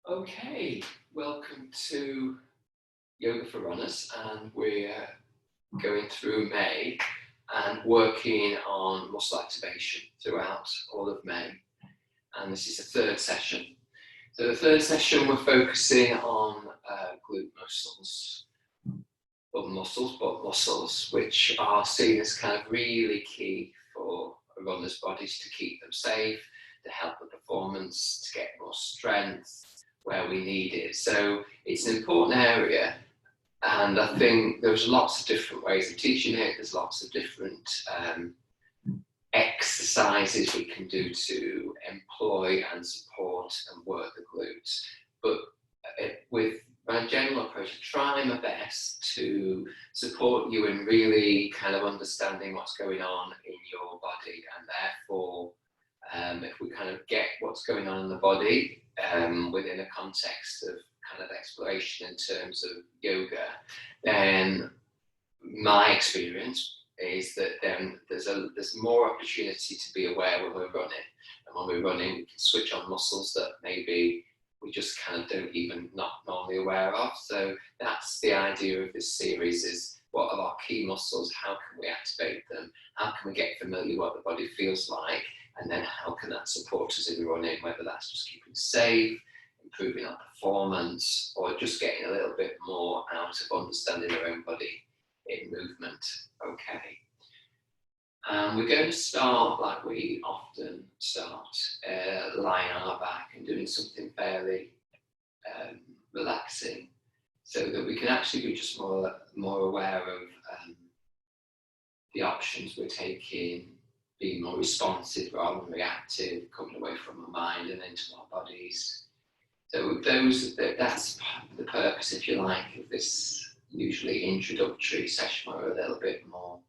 Okay, welcome to Yoga for Runners, and we're going through May and working on muscle activation throughout all of May. And this is the third session. So the third session we're focusing on glute muscles, not muscles, but muscles, which are seen as kind of really key for a runner's bodies to keep them safe, to help the performance, to get more strength where we need it. So it's an important area, and I think there's lots of different ways of teaching it. There's lots of different exercises we can do to employ and support and work the glutes. But with my general approach, I try my best to support you in really kind of understanding what's going on in your body, and therefore if we kind of get what's going on in the body within a context of kind of exploration in terms of yoga, then my experience is that then there's more opportunity to be aware when we're running. And when we're running, we can switch on muscles that maybe we just kind of don't even not normally aware of. So that's the idea of this series, is what are our key muscles, how can we activate them, how can we get familiar what the body feels like, and then how can that support us in running, whether that's just keeping safe, improving our performance, or just getting a little bit more out of understanding our own body in movement. Okay. We're going to start like we often start, lying on our back and doing something fairly relaxing, so that we can actually be just more aware of the options we're taking, being more responsive rather than reactive, coming away from our mind and into our bodies. So that's the purpose, if you like, of this usually introductory session, where we're a little bit more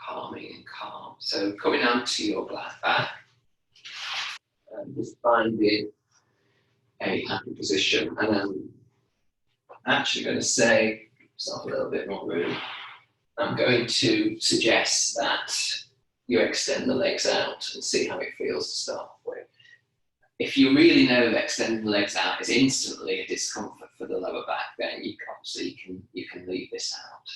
calming and calm. So coming onto your back, just finding a happy position, and I'm actually going to say, myself a little bit more room, I'm going to suggest that you extend the legs out and see how it feels to start with. If you really know that extending the legs out is instantly a discomfort for the lower back, then you can leave this out.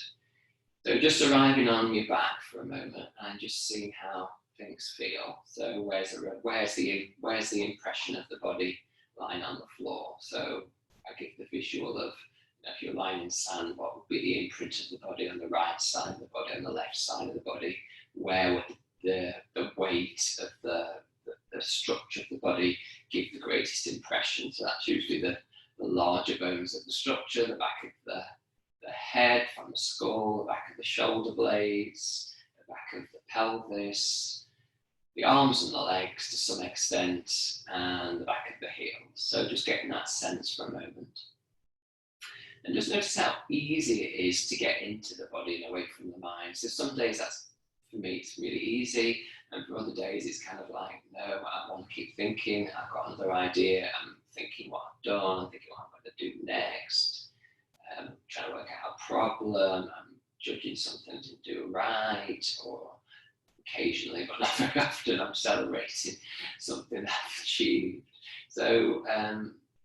So just arriving on your back for a moment and just seeing how things feel. So where's the impression of the body lying on the floor? So I give the visual of, if you're lying in sand, what would be the imprint of the body on the right side of the body, on the left side of the body? Where would the weight of the structure of the body give the greatest impression? So that's usually the larger bones of the structure, the back of the head from the skull, the back of the shoulder blades, the back of the pelvis, the arms and the legs to some extent, and the back of the heels. So just getting that sense for a moment. And just notice how easy it is to get into the body and away from the mind. So some days that's, for me, it's really easy. And for other days, it's kind of like, no, I want to keep thinking. I've got another idea. I'm thinking what I've done. I'm thinking what I'm going to do next. I'm trying to work out a problem. I'm judging something to do right. Or occasionally, but not very often, I'm celebrating something I've achieved. So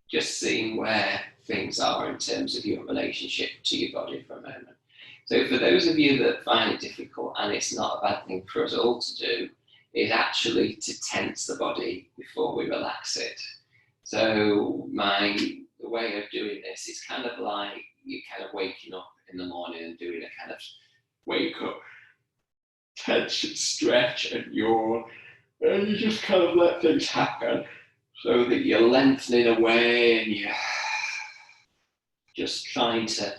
just seeing where things are in terms of your relationship to your body for a moment. So for those of you that find it difficult, and it's not a bad thing for us all to do, is actually to tense the body before we relax it. So the way of doing this is kind of like you kind of waking up in the morning and doing a kind of wake up, tense and stretch and yawn, and you just kind of let things happen, so that you're lengthening away and you're just trying to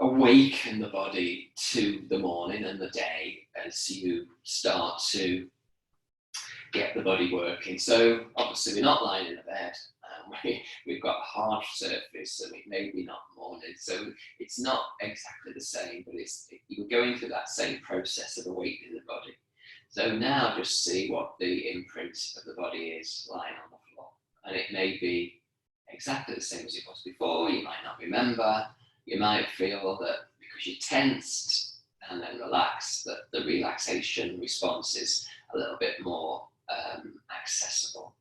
awaken the body to the morning and the day as you start to get the body working. So obviously we're not lying in a bed. We've got a hard surface, so it may be not morning. So it's not exactly the same, but you're going through that same process of awakening the body. So now just see what the imprint of the body is lying on the floor. And it may be exactly the same as it was before. You might not remember. You might feel that because you're tensed and then relaxed, that the relaxation response is a little bit more accessible.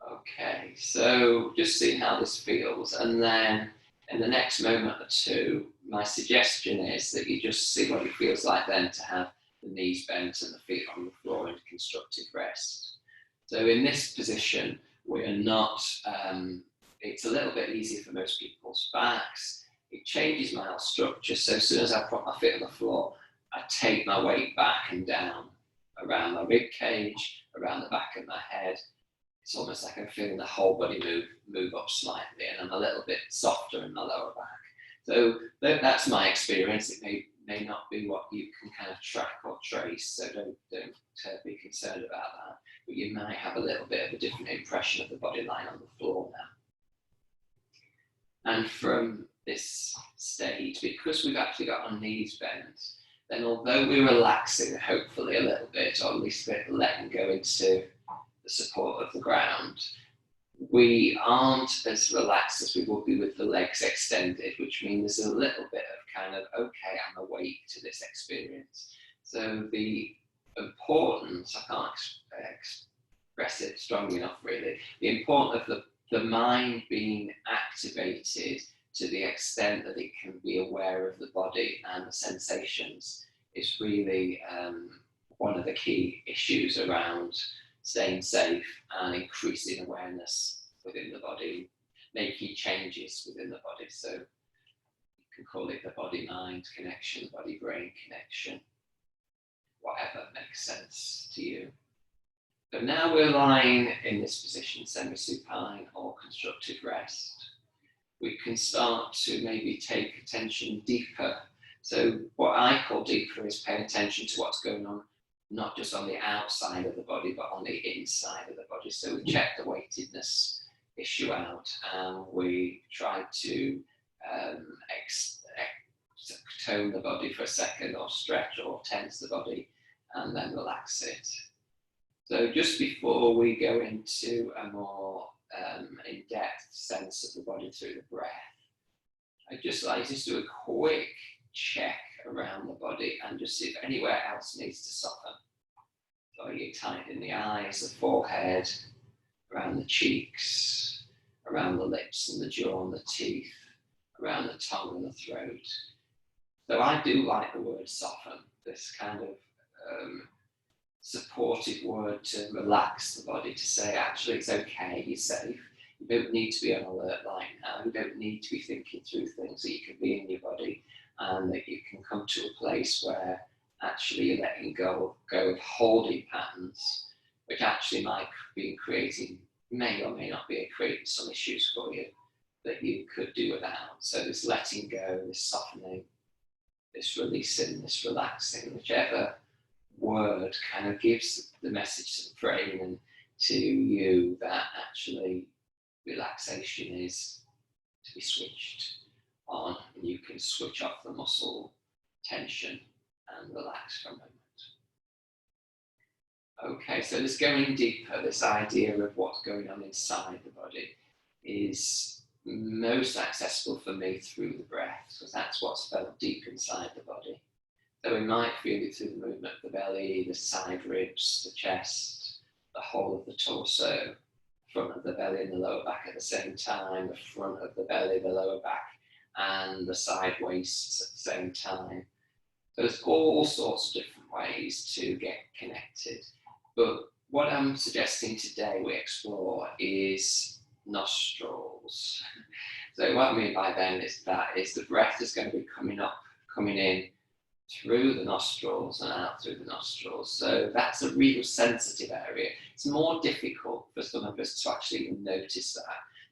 Okay, so just seeing how this feels, and then in the next moment or two, my suggestion is that you just see what it feels like then to have the knees bent and the feet on the floor in constructive rest. So in this position, we're not, it's a little bit easier for most people's backs. It changes my whole structure. So as soon as I put my feet on the floor, I take my weight back and down around my rib cage, around the back of my head. It's almost like I'm feeling the whole body move up slightly, and I'm a little bit softer in my lower back. So that's my experience. It may not be what you can kind of track or trace, so don't be concerned about that. But you might have a little bit of a different impression of the body lying on the floor now. And from this stage, because we've actually got our knees bent, then although we're relaxing, hopefully a little bit, or at least a bit letting go into the support of the ground, we aren't as relaxed as we would be with the legs extended, which means there's a little bit of kind of, okay, I'm awake to this experience. So the importance, I can't express it strongly enough really, the importance of the mind being activated to the extent that it can be aware of the body and the sensations is really one of the key issues around staying safe and increasing awareness within the body, making changes within the body. So you can call it the body-mind connection, body-brain connection, whatever makes sense to you. So now we're lying in this position, semi-supine or constructive rest. We can start to maybe take attention deeper. So what I call deeper is paying attention to what's going on, not just on the outside of the body, but on the inside of the body. So we check the weightedness issue out, and we try to tone the body for a second, or stretch or tense the body, and then relax it. So just before we go into a more in-depth sense of the body through the breath, I'd just like to do a quick check around the body and just see if anywhere else needs to soften. So you tighten the eyes, the forehead, around the cheeks, around the lips and the jaw and the teeth, around the tongue and the throat. So I do like the word soften, this kind of supportive word to relax the body, to say actually it's okay, you're safe. You don't need to be on alert right now. You don't need to be thinking through things, that you can be in your body and that you can come to a place where actually you're letting go of holding patterns, which actually might be creating, may or may not be creating some issues for you that you could do without. So this letting go, this softening, this releasing, this relaxing, whichever word kind of gives the message to the brain and to you that actually relaxation is to be switched on, and you can switch off the muscle tension and relax for a moment. Okay, so this going deeper, this idea of what's going on inside the body is most accessible for me through the breath, because that's what's felt deep inside the body. So we might feel it through the movement of the belly, the side ribs, the chest, the whole of the torso, front of the belly and the lower back at the same time, the front of the belly, the lower back, and the side waists at the same time. There's all sorts of different ways to get connected. But what I'm suggesting today we explore is nostrils. So what I mean by then is the breath is going to be coming in through the nostrils and out through the nostrils. So that's a real sensitive area. It's more difficult for some of us to actually notice that.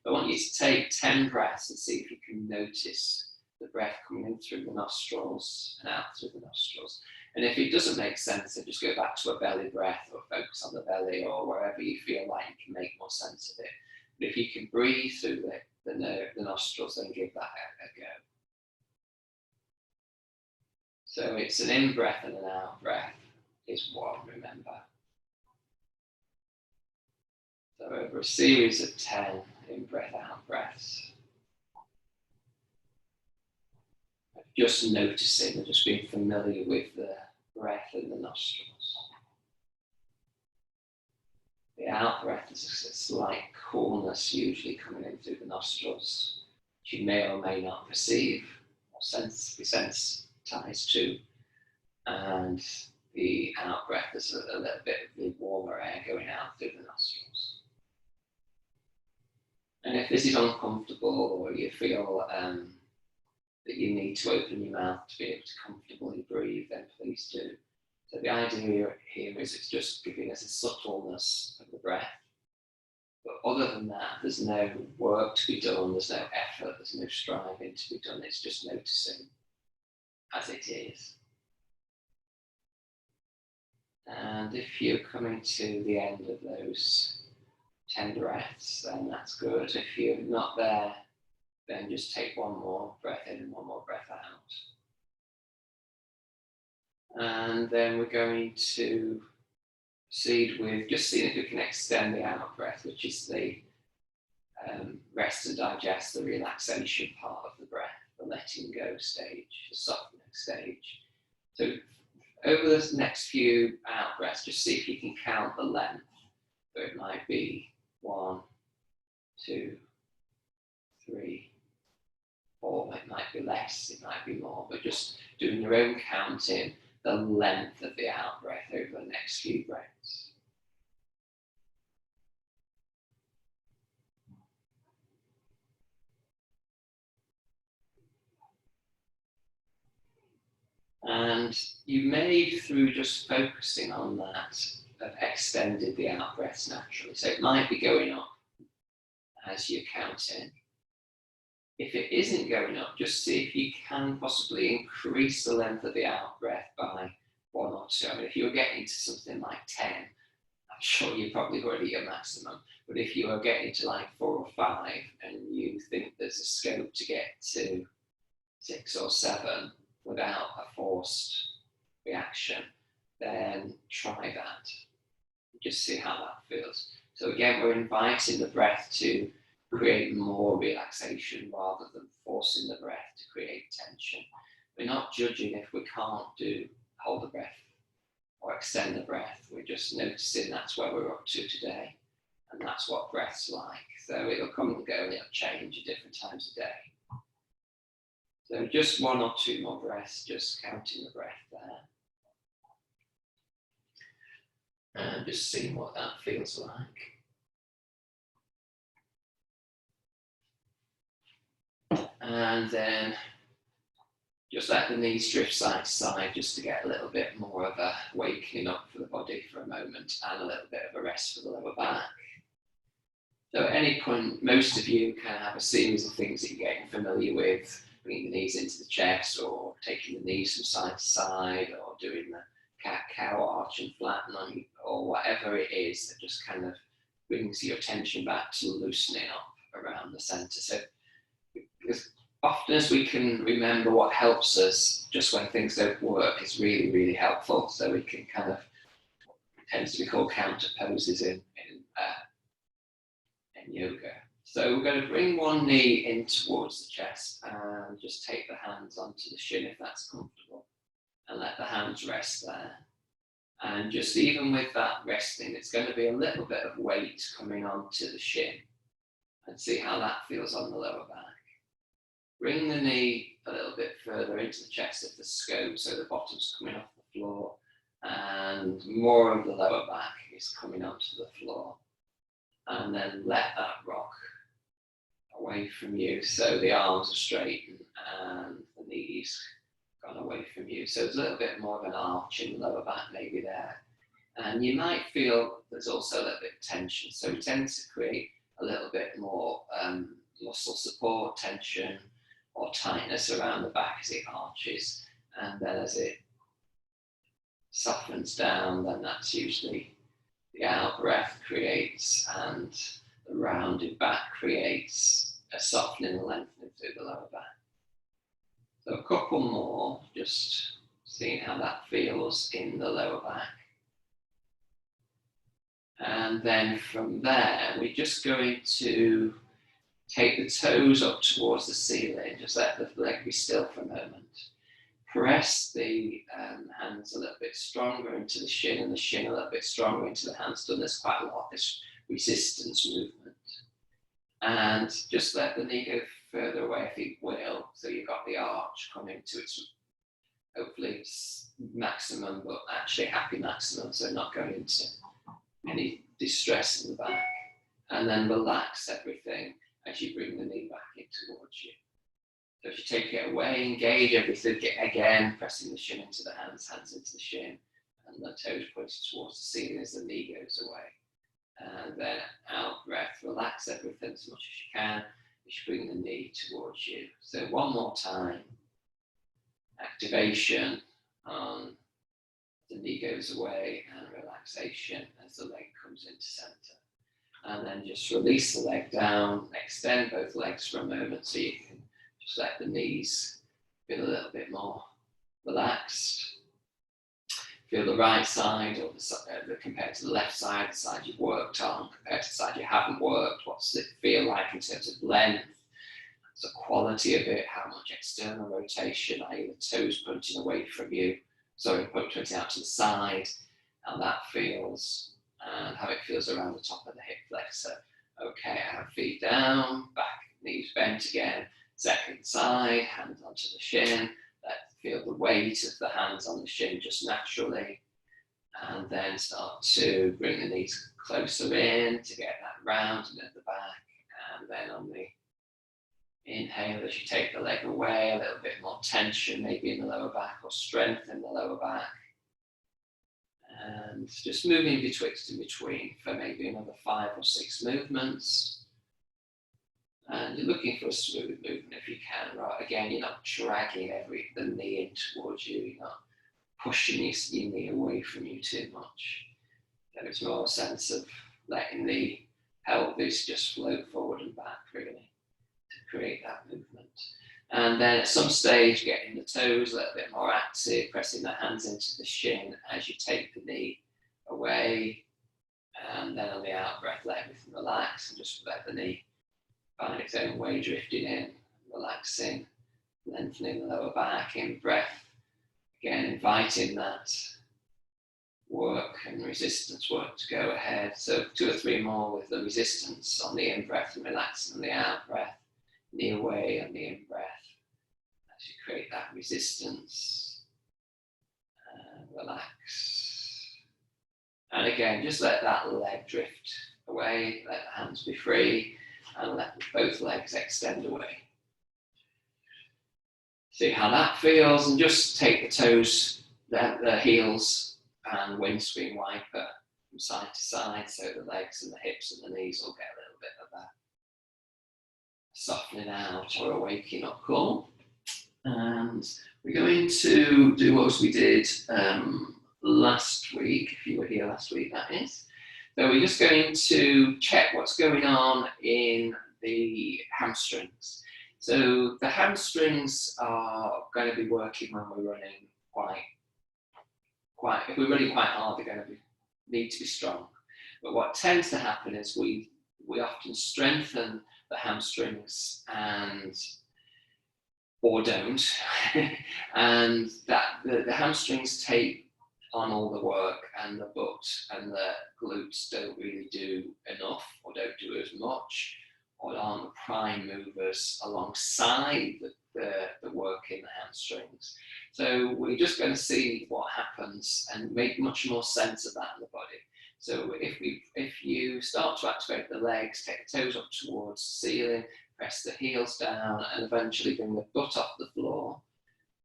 But I want you to take 10 breaths and see if you can notice the breath coming in through the nostrils and out through the nostrils. And if it doesn't make sense, then just go back to a belly breath or focus on the belly or wherever you feel like you can make more sense of it. But if you can breathe through the nostrils, then give that a go. So it's an in-breath and an out-breath is one, remember. So over a series of 10 in-breath, out-breaths, just noticing and just being familiar with the breath in the nostrils, the The out breath is a slight coolness usually coming in through the nostrils, which you may or may not perceive or be sensitized to. And the out breath is a little bit of the warmer air going out through the nostrils. And if this is uncomfortable or you feel that you need to open your mouth to be able to comfortably breathe, then please do. So the idea here is it's just giving us a subtleness of the breath. But other than that, there's no work to be done, there's no effort, there's no striving to be done. It's just noticing as it is. And if you're coming to the end of those 10 breaths, then that's good. If you're not there, then just take one more breath in and one more breath out. And then we're going to proceed with just seeing if we can extend the out breath, which is the rest and digest, the relaxation part of the breath, the letting go stage, the softening stage. So over the next few out breaths, just see if you can count the length. So it might be 1, 2, 3, 4, it might be less, it might be more, but just doing your own counting, the length of the out breath over the next few breaths. And you may, through just focusing on that, have extended the out breaths naturally. So it might be going up as you count in. If it isn't going up, just see if you can possibly increase the length of the out breath by 1 or 2. I mean, if you're getting to something like 10, I'm sure you're probably already at maximum. But if you are getting to like 4 or 5 and you think there's a scope to get to 6 or 7 without a forced reaction, then try that. Just see how that feels. So again, we're inviting the breath to create more relaxation rather than forcing the breath to create tension. We're not judging if we can't hold the breath or extend the breath. We're just noticing that's where we're up to today, and that's what breath's like. So it'll come and go and it'll change at different times of day. So just 1 or 2 more breaths, just counting the breath there. And just seeing what that feels like. And then just let the knees drift side to side just to get a little bit more of a waking up for the body for a moment and a little bit of a rest for the lower back. So at any point, most of you can have a series of things that you're getting familiar with, bringing the knees into the chest or taking the knees from side to side or doing the cat-cow arch and flatten on, or whatever it is that just kind of brings your attention back to loosening up around the centre. So as often as we can remember what helps us just when things don't work is really, really helpful. So we can kind of, it tends to be called counter poses in yoga. So we're going to bring one knee in towards the chest and just take the hands onto the shin if that's comfortable, and let the hands rest there. And just even with that resting, it's going to be a little bit of weight coming onto the shin, and see how that feels on the lower back. Bring the knee a little bit further into the chest if there's scope, so the bottom's coming off the floor and more of the lower back is coming onto the floor. And then let that rock away from you, so the arms are straightened and the knees gone away from you. So there's a little bit more of an arch in the lower back maybe there. And you might feel there's also a little bit of tension. So we tend to create a little bit more muscle support, tension, or tightness around the back as it arches. And then as it softens down, then that's usually the out breath creates, and the rounded back creates a softening and lengthening through the lower back. So a couple more, just seeing how that feels in the lower back. And then from there, we're just going to take the toes up towards the ceiling, just let the leg be still for a moment. press the hands a little bit stronger into the shin and the shin a little bit stronger into the hands. So there's quite a lot of this resistance movement. And just let the knee go further away if you will. So you've got the arch coming to its, hopefully it's maximum, but actually happy maximum. So not going into any distress in the back. And then relax everything as you bring the knee back in towards you. So if you take it away, engage everything again, pressing the shin into the hands, hands into the shin, and the toes pointed towards the ceiling as the knee goes away. And then out breath, relax everything as much as you can as you bring the knee towards you. So one more time, activation on the knee goes away and relaxation as the leg comes into center. And then just release the leg down, extend both legs for a moment so you can just let the knees feel a little bit more relaxed. Feel the right side or compared to the left side, the side you've worked on, compared to the side you haven't worked. What's it feel like in terms of length, the quality of it, how much external rotation, i.e. the toes pointing away from you, pointing out to the side, how that feels, and how it feels around the top of the hip flexor. Okay, have feet down, back, knees bent again, second side, hands onto the shin. Feel the weight of the hands on the shin just naturally, and then start to bring the knees closer in to get that rounding at the back. And then on the inhale, as you take the leg away, a little bit more tension maybe in the lower back or strength in the lower back, and just moving betwixt and between for maybe another 5 or 6 movements. And you're looking for a smooth movement if you can, right? Again, you're not dragging the knee in towards you, you're not pushing your knee away from you too much. There's more a sense of letting the pelvis just float forward and back, really, to create that movement. And then at some stage, getting the toes a little bit more active, pressing the hands into the shin as you take the knee away. And then on the out breath, let everything relax and just let the knee find its own way, drifting in, relaxing, lengthening the lower back, in breath. Again, inviting that work and resistance work to go ahead. So 2 or 3 more with the resistance on the in breath and relaxing on the out breath. Knee away on the in breath as you create that resistance. And relax. And again, just let that leg drift away, let the hands be free, and let both legs extend away. See how that feels, and just take the toes, the heels, and windscreen wiper from side to side, so the legs and the hips and the knees will get a little bit of that softening out or a waking up call. And we're going to do what we did last week, if you were here last week, that is. So we're just going to check what's going on in the hamstrings. So the hamstrings are going to be working when we're running if we're running quite hard, they're going to need to be strong. But what tends to happen is we often strengthen the hamstrings or don't, and that the hamstrings take on all the work, and the butt and the glutes don't really do enough or don't do as much, or aren't the prime movers alongside the work in the hamstrings. So we're just going to see what happens and make much more sense of that in the body. So if you start to activate the legs, take the toes up towards the ceiling, press the heels down, and eventually bring the butt off the floor,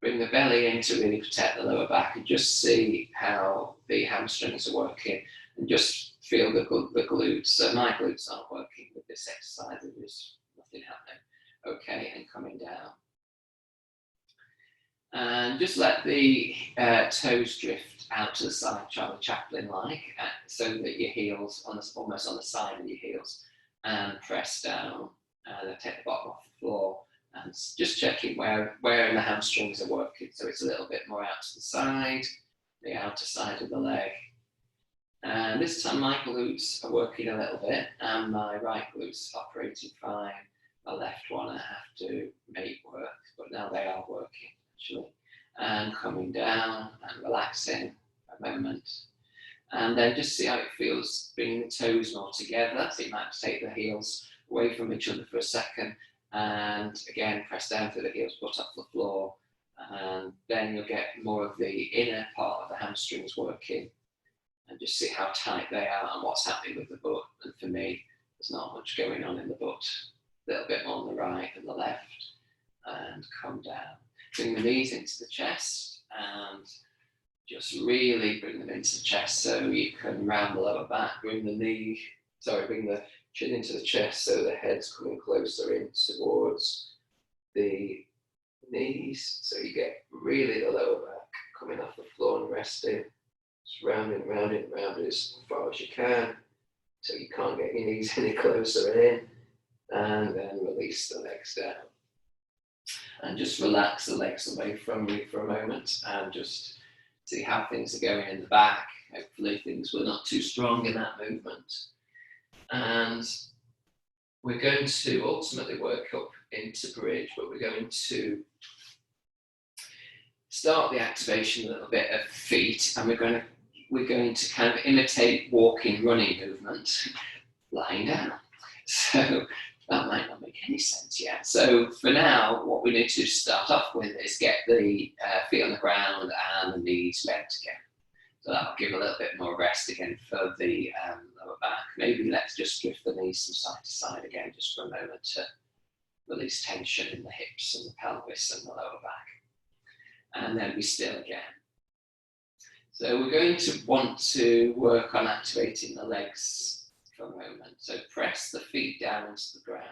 bring the belly in to really protect the lower back, and just see how the hamstrings are working, and just feel the glutes. So my glutes aren't working with this exercise, there's nothing happening. Okay, and coming down. And just let the toes drift out to the side, Charlie Chaplin-like, so that your heels, almost on the side of your heels, and press down, and then take the bottom off the floor. And just checking where in the hamstrings are working. So it's a little bit more out to the side, the outer side of the leg. And this time my glutes are working a little bit, and my right glutes operating fine. My left one I have to make work, but now they are working actually. and coming down and relaxing for a moment. And then just see how it feels, bringing the toes more together. So you might have to take the heels away from each other for a second, and again, press down through the heels, butt off the floor, and then you'll get more of the inner part of the hamstrings working, and just see how tight they are and what's happening with the butt. And for me, there's not much going on in the butt. A little bit more on the right and the left, and come down. Bring the knees into the chest, and just really bring them into the chest so you can round the lower back. Bring the chin into the chest so the head's coming closer in towards the knees. So you get really the lower back coming off the floor and resting. Just rounding as far as you can so you can't get your knees any closer in. And then release the legs down. And just relax the legs away from you for a moment and just see how things are going in the back. Hopefully things were not too strong in that movement. And we're going to ultimately work up into bridge, but we're going to start the activation a little bit of feet, and we're going to kind of imitate walking, running movement, lying down. So that might not make any sense yet. So for now, what we need to start off with is get the feet on the ground and the knees bent again. So that'll give a little bit more rest again for the lower back. Maybe let's just drift the knees from side to side again, just for a moment to release tension in the hips and the pelvis and the lower back. And then be still again. So we're going to want to work on activating the legs for a moment. So press the feet down into the ground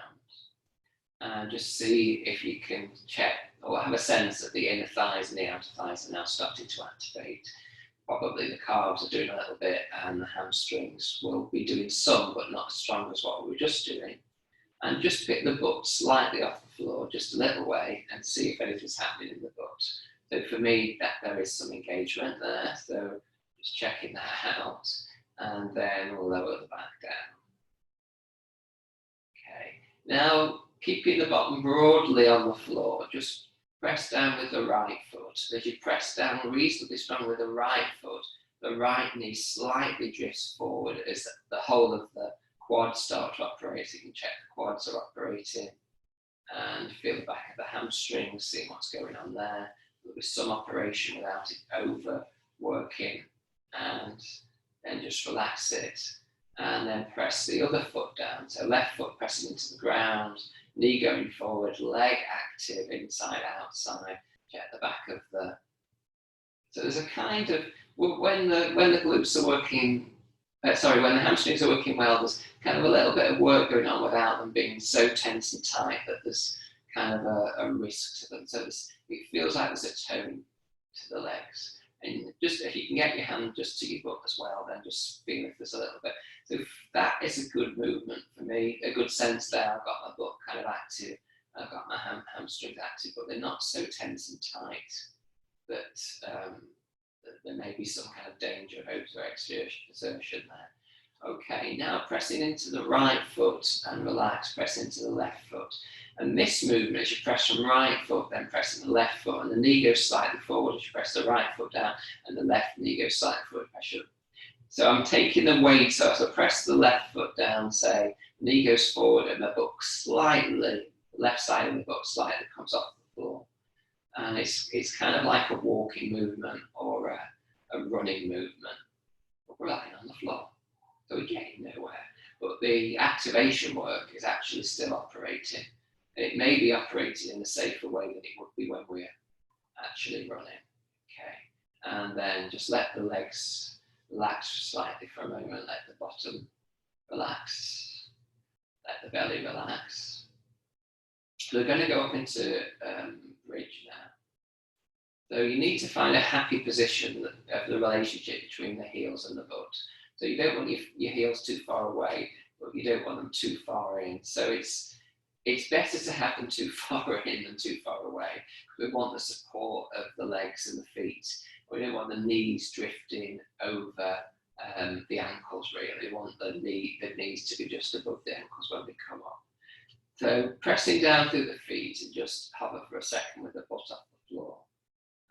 and just see if you can check or have a sense that the inner thighs and the outer thighs are now starting to activate. Probably the calves are doing a little bit and the hamstrings will be doing some, but not as strong as what we were just doing. And just pick the butt slightly off the floor, just a little way, and see if anything's happening in the butt. So for me, that there is some engagement there. So just checking that out, and then we'll lower the back down. Okay. Now, keeping the bottom broadly on the floor, just press down with the right foot. As you press down reasonably strong with the right foot, the right knee slightly drifts forward as the whole of the quads start to operate. You can check the quads are operating and feel the back of the hamstrings, see what's going on there. There'll be some operation without it overworking, and then just relax it. And then press the other foot down. So left foot pressing into the ground, knee going forward, leg active, inside, outside. Check the back of the. So there's a kind of when the glutes are working. When the hamstrings are working well, there's kind of a little bit of work going on without them being so tense and tight that there's kind of a risk to them. So it feels like there's a tone to the legs. And just if you can get your hand just to your butt as well, then just feel if there's a little bit. So that is a good movement for me, a good sense there. I've got my butt kind of active, I've got my hamstrings active, but they're not so tense and tight that there may be some kind of danger of overexertion there. Okay, now pressing into the right foot and relax, press into the left foot. And this movement, as you press from right foot, then pressing the left foot, and the knee goes slightly forward as you press the right foot down, and the left knee goes slightly forward, pressure. So I'm taking the weight, so as I press the left foot down, say, knee goes forward, and the butt slightly, left side of the butt slightly comes off the floor. And it's kind of like a walking movement or a running movement, but we're lying on the floor. So we're getting nowhere. But the activation work is actually still operating. It may be operating in a safer way than it would be when we're actually running. Okay. And then just let the legs relax slightly for a moment. Let the bottom relax. Let the belly relax. So we're going to go up into bridge now. So you need to find a happy position of the relationship between the heels and the butt. So you don't want your heels too far away, but you don't want them too far in. So it's better to have them too far in than too far away. We want the support of the legs and the feet. We don't want the knees drifting over the ankles really. We want the knees to be just above the ankles when we come up. So pressing down through the feet and just hover for a second with the butt off the floor.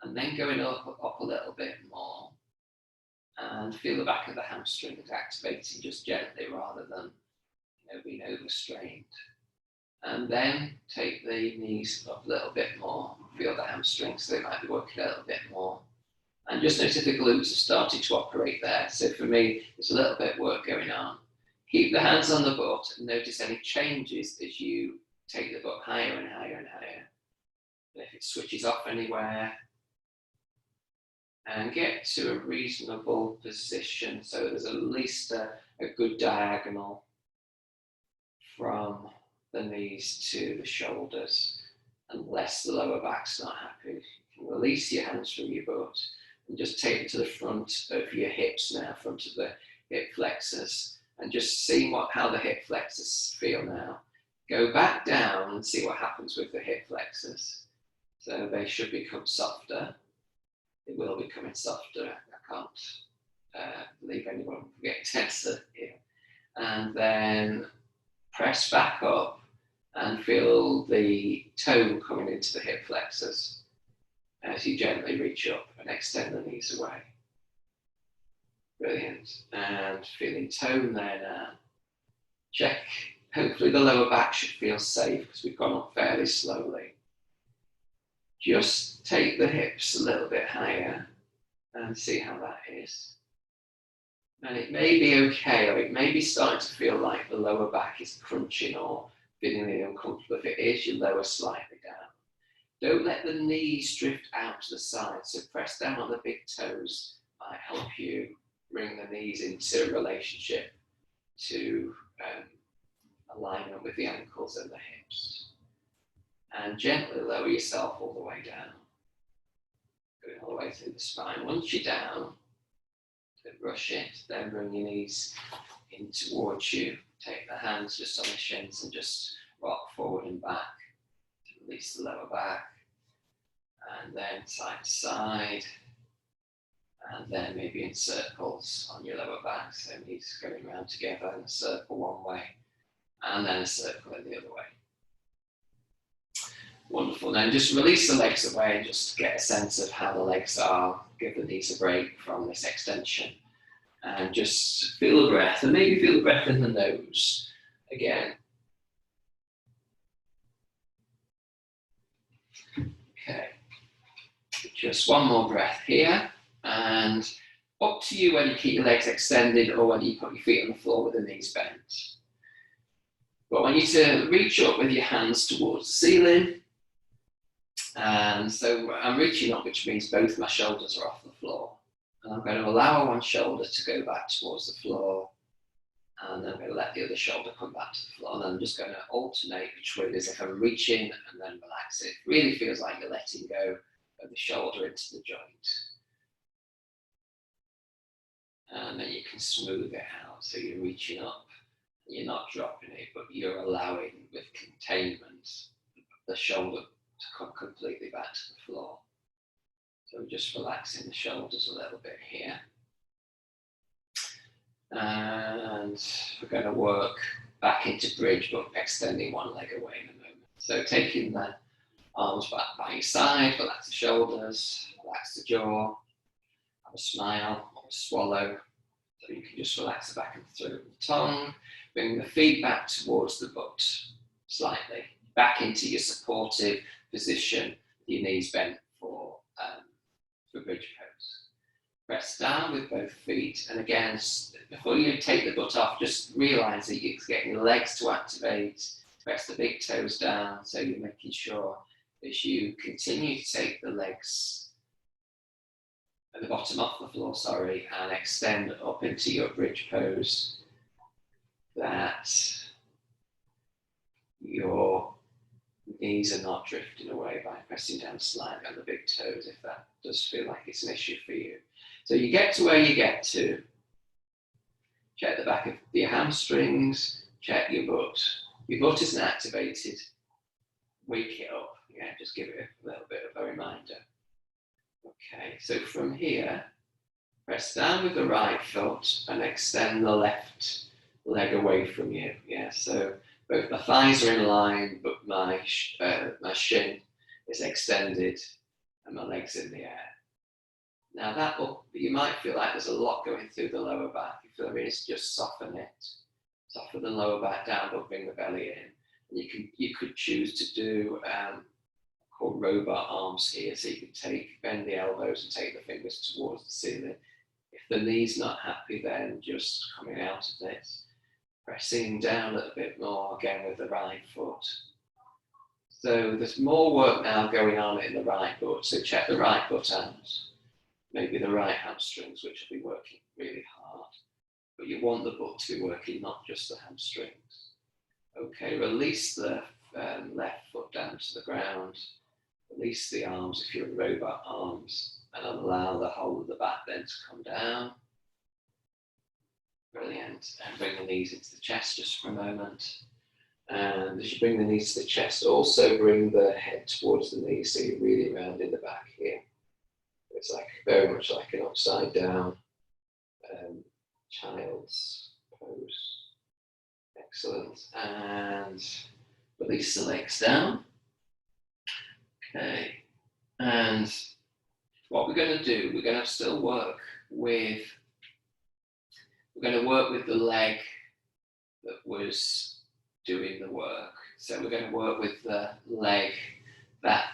And And then going up a little bit more. And feel the back of the hamstrings activating just gently rather than being overstrained. And then take the knees up a little bit more. Feel the hamstrings, so they might be working a little bit more. And just notice the glutes have started to operate there. So for me, there's a little bit of work going on. Keep the hands on the butt and notice any changes as you take the butt higher and higher and higher. And if it switches off anywhere, and get to a reasonable position so there's at least a good diagonal from the knees to the shoulders, unless the lower back's not happy. You can release your hands from your butt and just take it to the front of your hips now, front of the hip flexors, and just see how the hip flexors feel now. Go back down and see what happens with the hip flexors. So they should become softer. It will be becoming softer. I can't believe anyone will get tenser here. And then press back up and feel the tone coming into the hip flexors as you gently reach up and extend the knees away. Brilliant. And feeling tone there now. Check. Hopefully the lower back should feel safe because we've gone up fairly slowly. Just take the hips a little bit higher and see how that is. And it may be okay, or it may be starting to feel like the lower back is crunching or feeling really uncomfortable. If it is, you lower slightly down. Don't let the knees drift out to the side, so press down on the big toes. Might help you bring the knees into relationship to alignment with the ankles and the hips. And gently lower yourself all the way down. Going all the way through the spine. Once you're down, don't rush it, then bring your knees in towards you. Take the hands just on the shins and just rock forward and back to release the lower back. And then side to side. And then maybe in circles on your lower back. So knees going around together in a circle one way. And then a circle in the other way. Wonderful. Then just release the legs away and just get a sense of how the legs are. Give the knees a break from this extension. And just feel the breath. And maybe feel the breath in the nose again. Okay. Just one more breath here. And up to you whether you keep your legs extended or whether you put your feet on the floor with the knees bent. But I want you to reach up with your hands towards the ceiling. And so I'm reaching up, which means both my shoulders are off the floor. And I'm going to allow one shoulder to go back towards the floor. And then I'm going to let the other shoulder come back to the floor. And then I'm just going to alternate between as if I'm reaching and then relax. It really feels like you're letting go of the shoulder into the joint. And then you can smooth it out. So you're reaching up, you're not dropping it, but you're allowing with containment the shoulder to come completely back to the floor. So just relaxing the shoulders a little bit here. And we're going to work back into bridge, but extending one leg away in a moment. So taking the arms back by your side, relax the shoulders, relax the jaw, have a smile, or a swallow. So you can just relax the back of the throat and the tongue. Bring the feet back towards the butt slightly, back into your supportive position, your knees bent for bridge pose. Press down with both feet, and again, before you take the butt off, just realize that you're getting the legs to activate. Press the big toes down, so you're making sure as you continue to take the legs at the bottom off the floor, and extend up into your bridge pose, that your knees are not drifting away by pressing down slightly on the big toes, if that does feel like it's an issue for you. So you get to where you get to. Check the back of your hamstrings, check your butt. Your butt isn't activated. Wake it up. Yeah, just give it a little bit of a reminder. Okay, so from here, press down with the right foot and extend the left leg away from you. Yeah, so both my thighs are in line, but my shin is extended and my legs in the air. Now that will, you might feel like there's a lot going through the lower back. If there is, just soften it. Soften the lower back down, but bring the belly in. And you could choose to do called robot arms here. So you can bend the elbows and take the fingers towards the ceiling. If the knee's not happy, then just coming out of this, pressing down a little bit more again with the right foot. So there's more work now going on in the right foot. So check the right foot out. Maybe the right hamstrings, which will be working really hard. But you want the butt to be working, not just the hamstrings. Okay, release the left foot down to the ground. Release the arms if you're in robot arms, and allow the whole of the back then to come down. Brilliant. And bring the knees into the chest just for a moment. And as you bring the knees to the chest, also bring the head towards the knees, so you're really round in the back here. It's like very much like an upside down child's pose. Excellent. And release the legs down. Okay. And what we're going to do, we're going to still work with, we're going to work with the leg that was doing the work. So we're going to work with the leg that,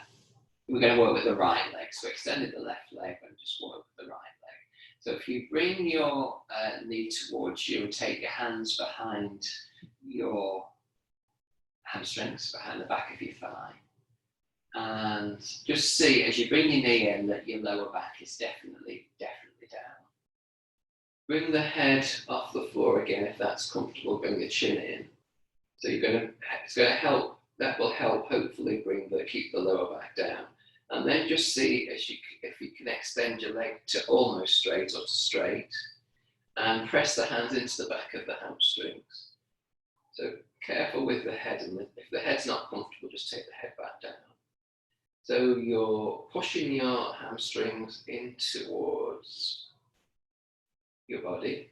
we're going to work with the right leg. So extending the left leg and just work with the right leg. So if you bring your knee towards you and take your hands behind your hamstrings, behind the back of your thigh, and just see as you bring your knee in that your lower back is definitely down. Bring the head off the floor again if that's comfortable. Bring the chin in. So it's going to help. That will help hopefully keep the lower back down. And then just see if you can extend your leg to almost straight or to straight, and press the hands into the back of the hamstrings. So careful with the head, and if the head's not comfortable, just take the head back down. So you're pushing your hamstrings in towards your body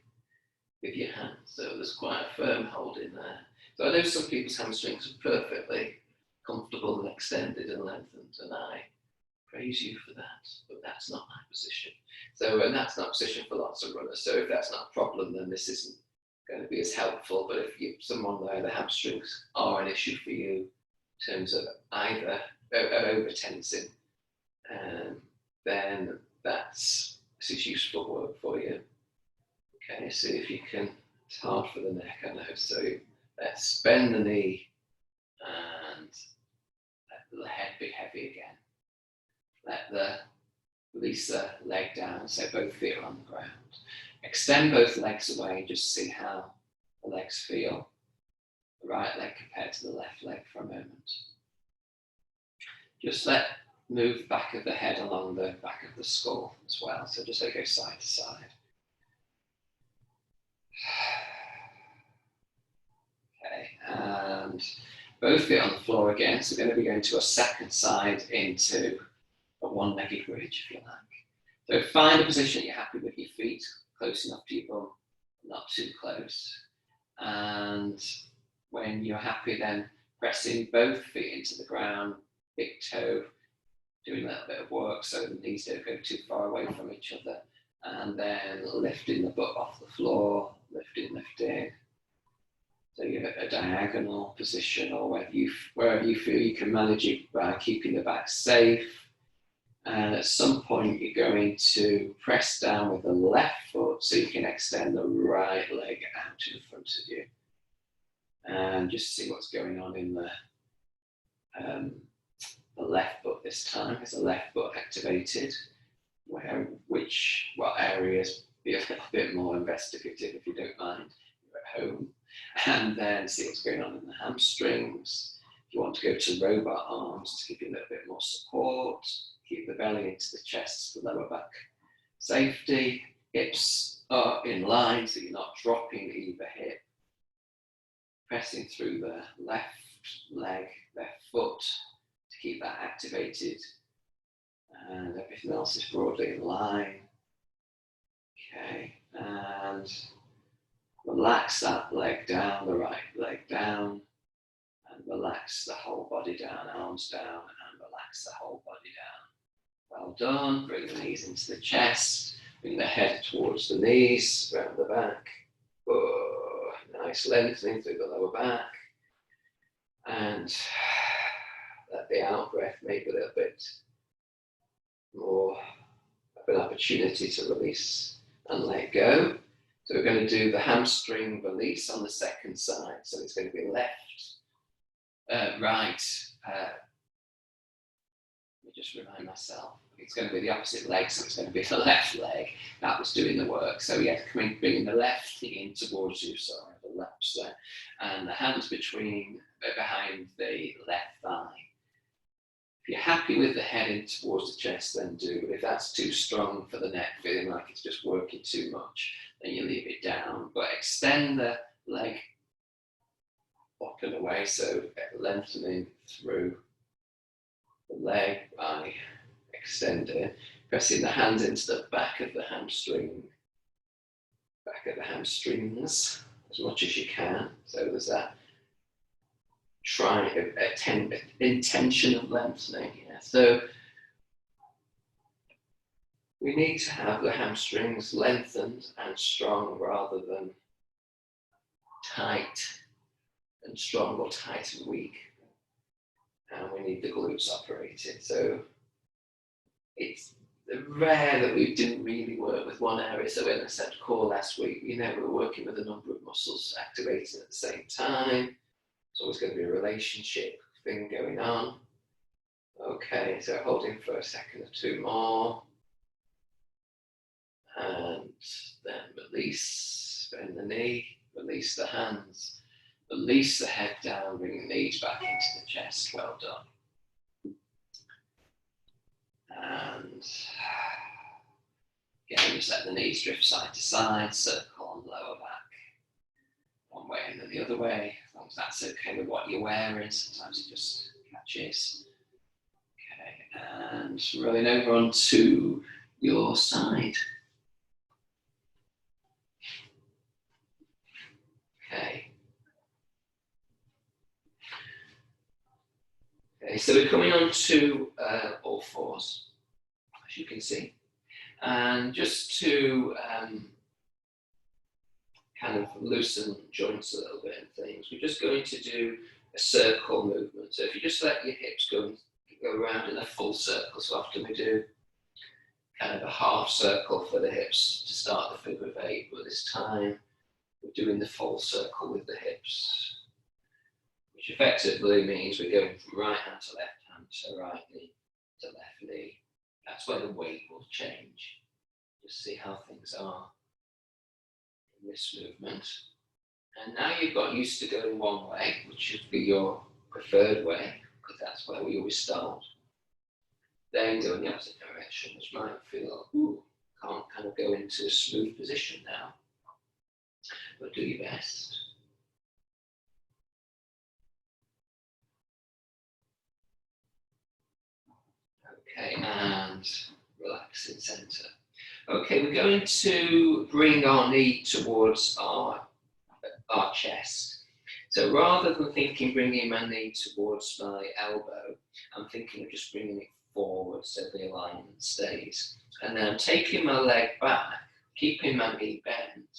with your hands. So there's quite a firm hold in there. So I know some people's hamstrings are perfectly comfortable and extended and lengthened, and I praise you for that, but that's not my position. So, and that's not a position for lots of runners. So if that's not a problem, then this isn't going to be as helpful. But if you're someone where the hamstrings are an issue for you in terms of either over tensing, then this is useful work for you. Okay, see if you can, it's hard for the neck, I know. So let's bend the knee and let the head be heavy again. Release the leg down, so both feet are on the ground. Extend both legs away and just see how the legs feel. The right leg compared to the left leg for a moment. Just move the back of the head along the back of the skull as well. So just go side to side. Okay, and both feet on the floor again. So we're going to be going to a second side into a one-legged bridge, if you like. So find a position that you're happy with your feet, close enough to your bum, not too close. And when you're happy, then pressing both feet into the ground, big toe, doing a little bit of work so the knees don't go too far away from each other. And then lifting the butt off the floor, lifting. So you're at a diagonal position, or wherever you feel you can manage it by keeping the back safe. And at some point, you're going to press down with the left foot so you can extend the right leg out in front of you. And just see what's going on in the left foot this time. Is the left foot activated? What areas be a little bit more investigative if you don't mind. You're at home. And then see what's going on in the hamstrings. If you want to go to robot arms to give you a little bit more support, keep the belly into the chest, the lower back safety. Hips are in line so you're not dropping either hip. Pressing through the left leg, left foot to keep that activated. And everything else is broadly in line. Okay, and relax that leg down, the right leg down, and relax the whole body down, arms down, and relax the whole body down. Well done. Bring the knees into the chest. Bring the head towards the knees, round the back. Oh, nice lengthening through the lower back. And let the out breath make a little bit more of an opportunity to release and let go. So we're going to do the hamstring release on the second side. So it's going to be left, right. Let me just remind myself. It's going to be the opposite leg, so it's going to be the left leg that was doing the work. So yeah, bringing the left knee in towards you, sorry, the left there, and the hands behind the left thigh. If you're happy with the head in towards the chest, then do. But if that's too strong for the neck, feeling like it's just working too much, then you leave it down. But extend the leg up and away, so lengthening through the leg by extending, pressing the hands into the back of the hamstrings as much as you can. So there's that intention of lengthening. Yeah. So we need to have the hamstrings lengthened and strong rather than tight and strong or tight and weak. And we need the glutes operated. So it's rare that we didn't really work with one area. So when I said core last week, we were working with a number of muscles activating at the same time. There's always going to be a relationship thing going on. Okay, so holding for a second or two more. And then release, bend the knee, release the hands, release the head down, bring the knees back into the chest. Well done. And again, just let the knees drift side to side, circle on lower back. One way and then the other way, as long as that's okay with what you're wearing. Sometimes it just catches. Okay, and rolling over onto your side. Okay. Okay, so we're coming on to all fours, as you can see. And just to kind of loosen joints a little bit and things, we're just going to do a circle movement. So if you just let your hips go around in a full circle, so often we do kind of a half circle for the hips to start the figure of 8, but this time we're doing the full circle with the hips, which effectively means we're going from right hand to left hand, so right knee to left knee. That's where the weight will change. Just see how things are in this movement. And now you've got used to going one way, which should be your preferred way, because that's where we always start. Then go in the opposite direction, which might feel, can't kind of go into a smooth position now. But do your best. Okay, and relax in center. Okay, we're going to bring our knee towards our chest. So rather than bringing my knee towards my elbow, I'm thinking of just bringing it forward so the alignment stays. And then I'm taking my leg back, keeping my knee bent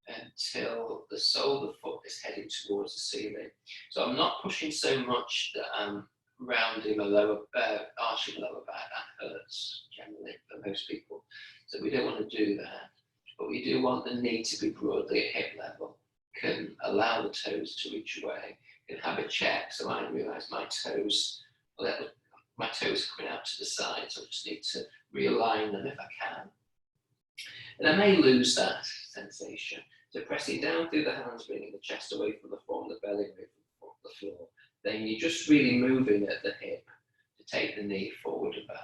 until the sole of the foot is heading towards the ceiling. So I'm not pushing so much that I'm rounding my arching my lower back. That hurts generally for most people. So we don't want to do that. But we do want the knee to be broadly at hip level. Can allow the toes to reach away. Can have a check so I realise my toes are coming out to the side, so I just need to realign them if I can. And I may lose that sensation. So pressing down through the hands, bringing the chest away from the floor and the belly away from the floor. Then you're just really moving at the hip to take the knee forward and back.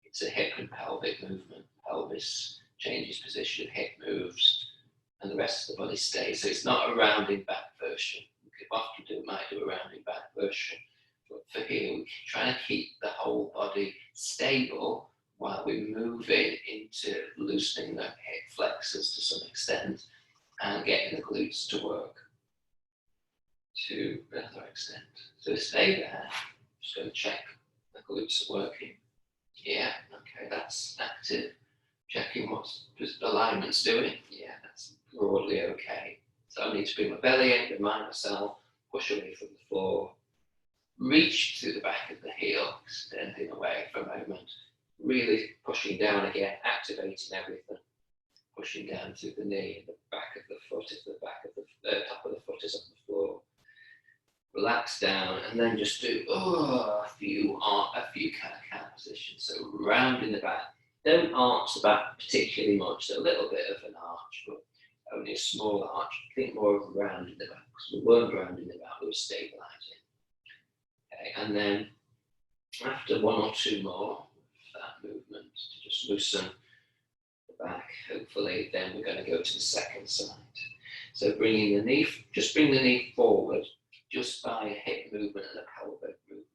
It's a hip and pelvic movement. Pelvis changes position, hip moves, and the rest of the body stays. So it's not a rounding back version. We could often might do a rounding back version. But for here, we're trying to keep the whole body stable while we're moving into loosening the hip flexors to some extent and getting the glutes to work to another extent. So stay there. Just going to check the glutes are working. Yeah, okay, that's active. Checking what alignment's doing. Yeah, that's broadly okay. So I need to bring my belly in, remind myself, push away from the floor, reach to the back of the heel, extending away for a moment, really pushing down again, activating everything, pushing down through the knee, the back of the foot, if the back of the top of the foot is on the floor. Relax down, and then just do a few cat-cow positions. So rounding the back. Don't arch the back particularly much. So a little bit of an arch, but only a small arch. Think more of a round in the back, because we weren't rounding the back, we were stabilising. Okay, and then after one or two more of that movement, to just loosen the back, hopefully, then we're going to go to the second side. So bringing the knee, just bring the knee forward, just by a hip movement and a pelvic movement.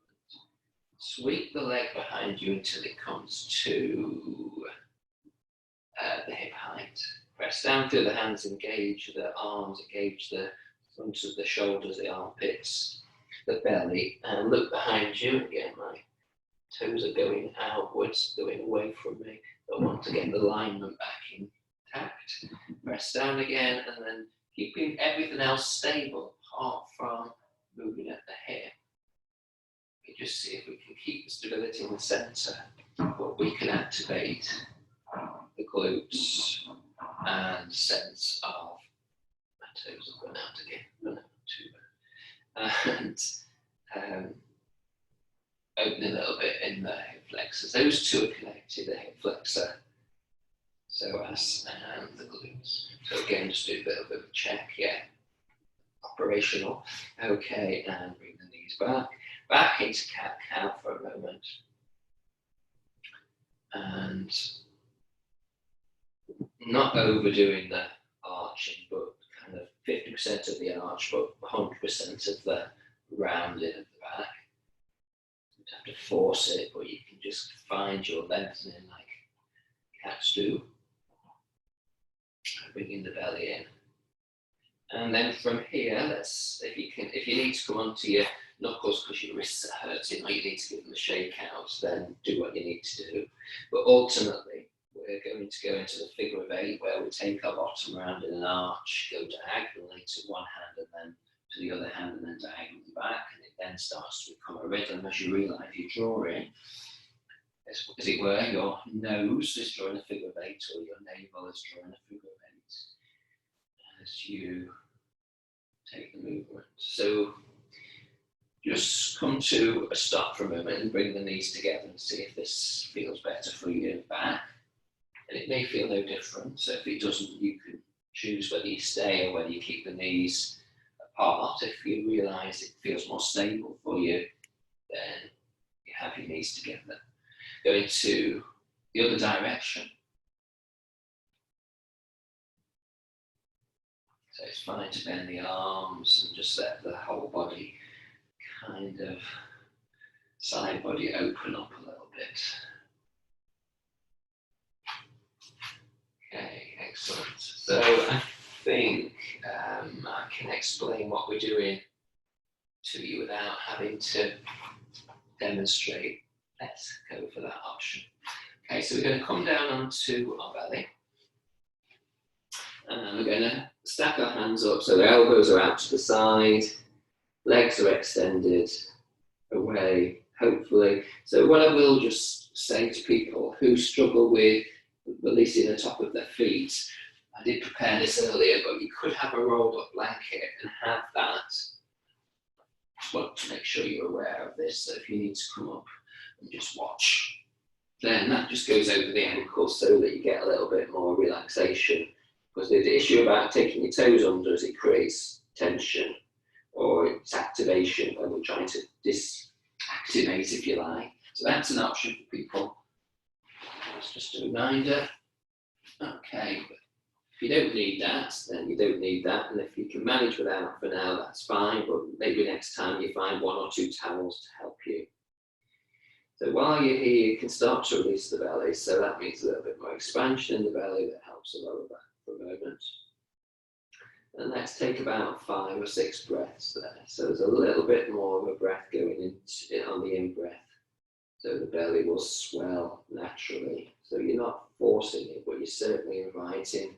Sweep the leg behind you until it comes to the hip height. Press down through the hands, engage the arms, engage the front of the shoulders, the armpits, the belly, and look behind you. Again, my toes are going outwards, going away from me. I want to get the alignment back intact. Press down again, and then keeping everything else stable, apart from moving at the hip. We just see if we can keep the stability in the centre, but we can activate the glutes and sense of my toes have gone out again. No, too bad. And open a little bit in the hip flexors. Those two are connected, the hip flexor, psoas, and the glutes. So again, just do a bit of a check, yeah. Operational. Okay, and bring the knees back into cat-cow for a moment. And not overdoing the arching, but kind of 50% of the arch, but 100% of the rounding of the back. You don't have to force it, but you can just find your lengthening like cats do. Bringing the belly in. And then from here, if you need to come onto your knuckles because your wrists are hurting or you need to give them a shake out, then do what you need to do. But ultimately, we're going to go into the figure of 8 where we take our bottom round in an arch, go diagonally to one hand and then to the other hand and then diagonally back, and it then starts to become a rhythm as you realise you're drawing, as it were, your nose is drawing a figure of 8 or your navel is drawing a figure of 8 as you take the movement. So just come to a stop for a moment and bring the knees together and see if this feels better for you back. And it may feel no different, so if it doesn't, you can choose whether you stay or whether you keep the knees apart. If you realise it feels more stable for you, then you have your knees together. Go into the other direction. So it's fine to bend the arms and just let the whole body kind of side body open up a little bit. Okay, excellent. So I think I can explain what we're doing to you without having to demonstrate. Let's go for that option. Okay, so we're going to come down onto our belly. And we're going to stack our hands up so the elbows are out to the side, legs are extended away, hopefully. So what I will just say to people who struggle with releasing the top of their feet, I did prepare this earlier, but you could have a rolled up blanket and have that. Just want to make sure you're aware of this, so if you need to come up and just watch, then that just goes over the ankles so that you get a little bit more relaxation. Because the issue about taking your toes under is it creates tension or it's activation when we're trying to disactivate, if you like. So that's an option for people. That's just a reminder. Okay, but if you don't need that, then you don't need that. And if you can manage without for now, that's fine. But maybe next time you find 1 or 2 towels to help you. So while you're here, you can start to release the belly. So that means a little bit more expansion in the belly that helps the lower back for a moment. And let's take about 5 or 6 breaths there. So there's a little bit more of a breath going in on the in-breath. So the belly will swell naturally. So you're not forcing it, but you're certainly inviting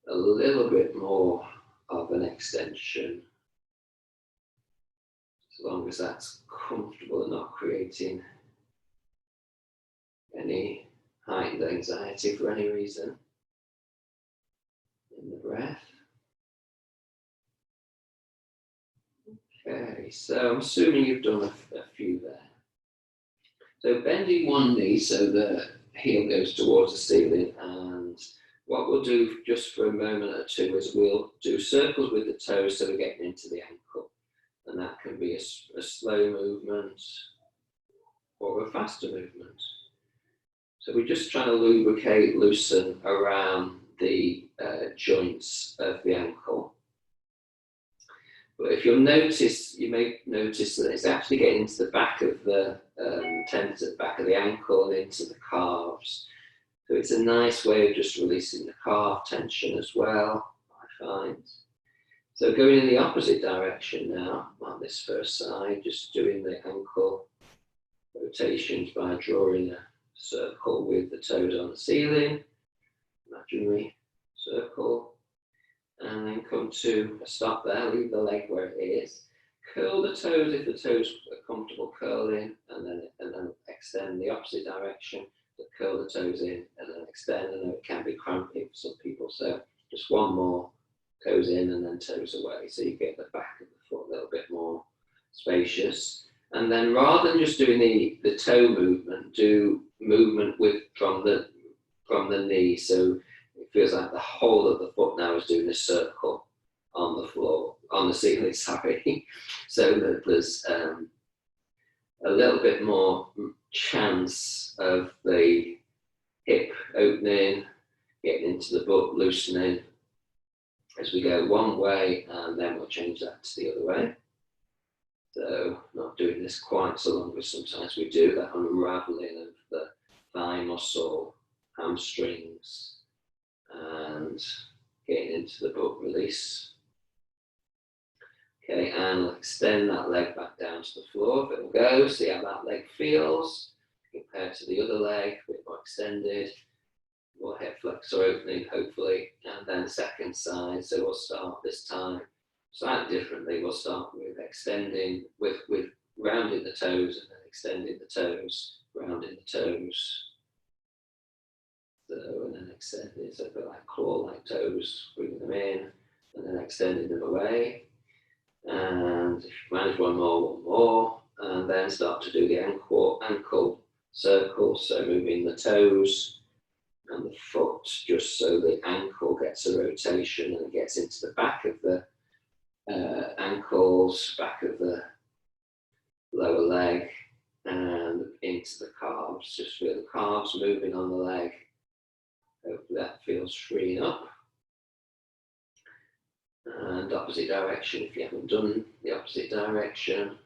a little bit more of an extension, as long as that's comfortable and not creating any heightened anxiety for any reason. In the breath. Okay, so I'm assuming you've done a few there. So bending one knee so the heel goes towards the ceiling, and what we'll do just for a moment or two is we'll do circles with the toes so we're getting into the ankle. And that can be a slow movement or a faster movement. So we're just trying to lubricate, loosen around the joints of the ankle. But if you'll notice, you may notice that it's actually getting into the back of the tendons at the back of the ankle and into the calves. So it's a nice way of just releasing the calf tension as well, I find. So going in the opposite direction now, on this first side, just doing the ankle rotations by drawing a circle with the toes on the ceiling, imaginary circle. And then come to a stop there, leave the leg where it is. Curl the toes if the toes are comfortable curling, and then extend the opposite direction. So curl the toes in and then extend. I know it can be cramping for some people, so just one more, toes in and then toes away. So you get the back of the foot a little bit more spacious. And then rather than just doing the toe movement, do movement from the knee. So it feels like the whole of the foot now is doing a circle on the floor, on the ceiling, sorry. So that there's a little bit more chance of the hip opening, getting into the butt, loosening as we go one way, and then we'll change that to the other way. So not doing this quite so long as sometimes we do, that unraveling of the thigh muscle, hamstrings, and getting into the butt release. Okay, and we'll extend that leg back down to the floor. If it'll go, see how that leg feels compared to the other leg, a bit more extended. More hip flexor opening, hopefully, and then second side. So we'll start this time slightly differently. We'll start with extending, with rounding the toes, and then extending the toes, rounding the toes. So, and then extending, so a bit like claw-like toes, bringing them in, and then extending them away. And if you manage one more, and then start to do the ankle circle, so moving the toes and the foot, just so the ankle gets a rotation and gets into the back of the ankles, back of the lower leg, and into the calves. Just feel the calves moving on the leg. Hopefully that feels freeing up. And opposite direction if you haven't done the opposite direction.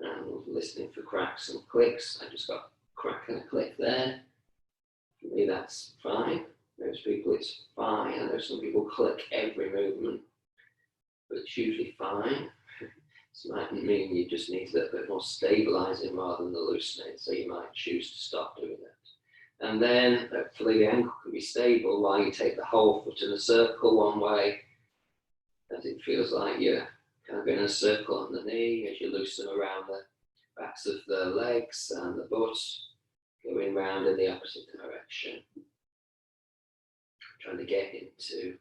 And listening for cracks and clicks. I just got a crack and a click there. For me that's fine. Most people it's fine. I know some people click every movement, but it's usually fine. This might mean you just need a little bit more stabilizing rather than the loosening, so you might choose to stop doing that. And then hopefully the ankle can be stable while you take the whole foot in a circle one way, as it feels like you're kind of in a circle on the knee as you loosen around the backs of the legs and the butt, going round in the opposite direction. Trying to get into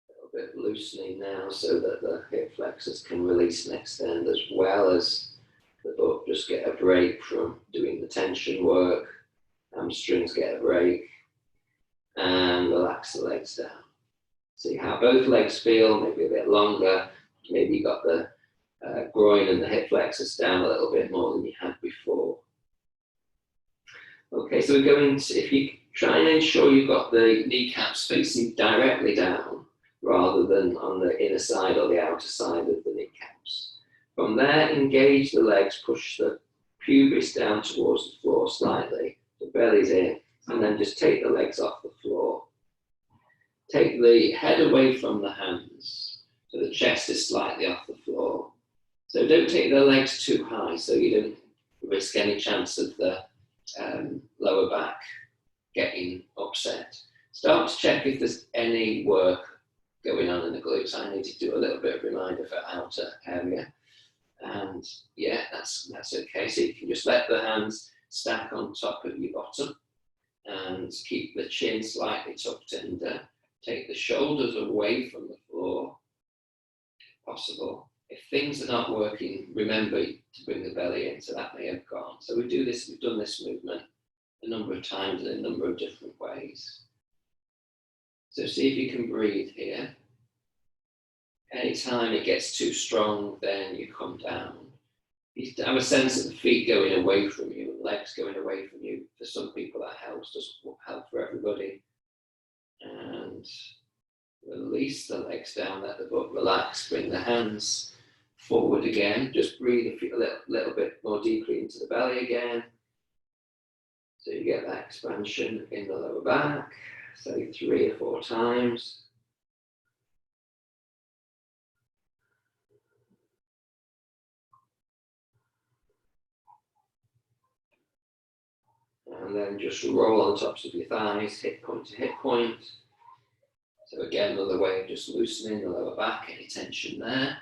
a little bit loosening now so that the hip flexors can release and extend, as well as the butt just get a break from doing the tension work. Hamstrings get a break, and relax the legs down. See how both legs feel, maybe a bit longer. Maybe you got the groin and the hip flexors down a little bit more than you had before. Okay, so we're going to, if you try and ensure you've got the kneecaps facing directly down rather than on the inner side or the outer side of the kneecaps. From there, engage the legs, push the pubis down towards the floor slightly. The belly's in, and then just take the legs off the floor. Take the head away from the hands, so the chest is slightly off the floor. So don't take the legs too high, so you don't risk any chance of the lower back getting upset. Start to check if there's any work going on in the glutes. I need to do a little bit of reminder for outer area. And yeah, that's okay. So you can just let the hands stack on top of your bottom and keep the chin slightly tucked under. Take the shoulders away from the floor, if possible. If things are not working, remember to bring the belly in, so that may have gone. So we've done this movement a number of times in a number of different ways. So see if you can breathe here. Anytime it gets too strong, then you come down. You have a sense of the feet going away from you, and legs going away from you. For some people that helps, doesn't help for everybody. And release the legs down, let the butt relax, bring the hands forward again. Just breathe a little bit more deeply into the belly again. So you get that expansion in the lower back, say 3 or 4 times. And then just roll on the tops of your thighs, hip point to hip point. So again, another way of just loosening the lower back, any tension there.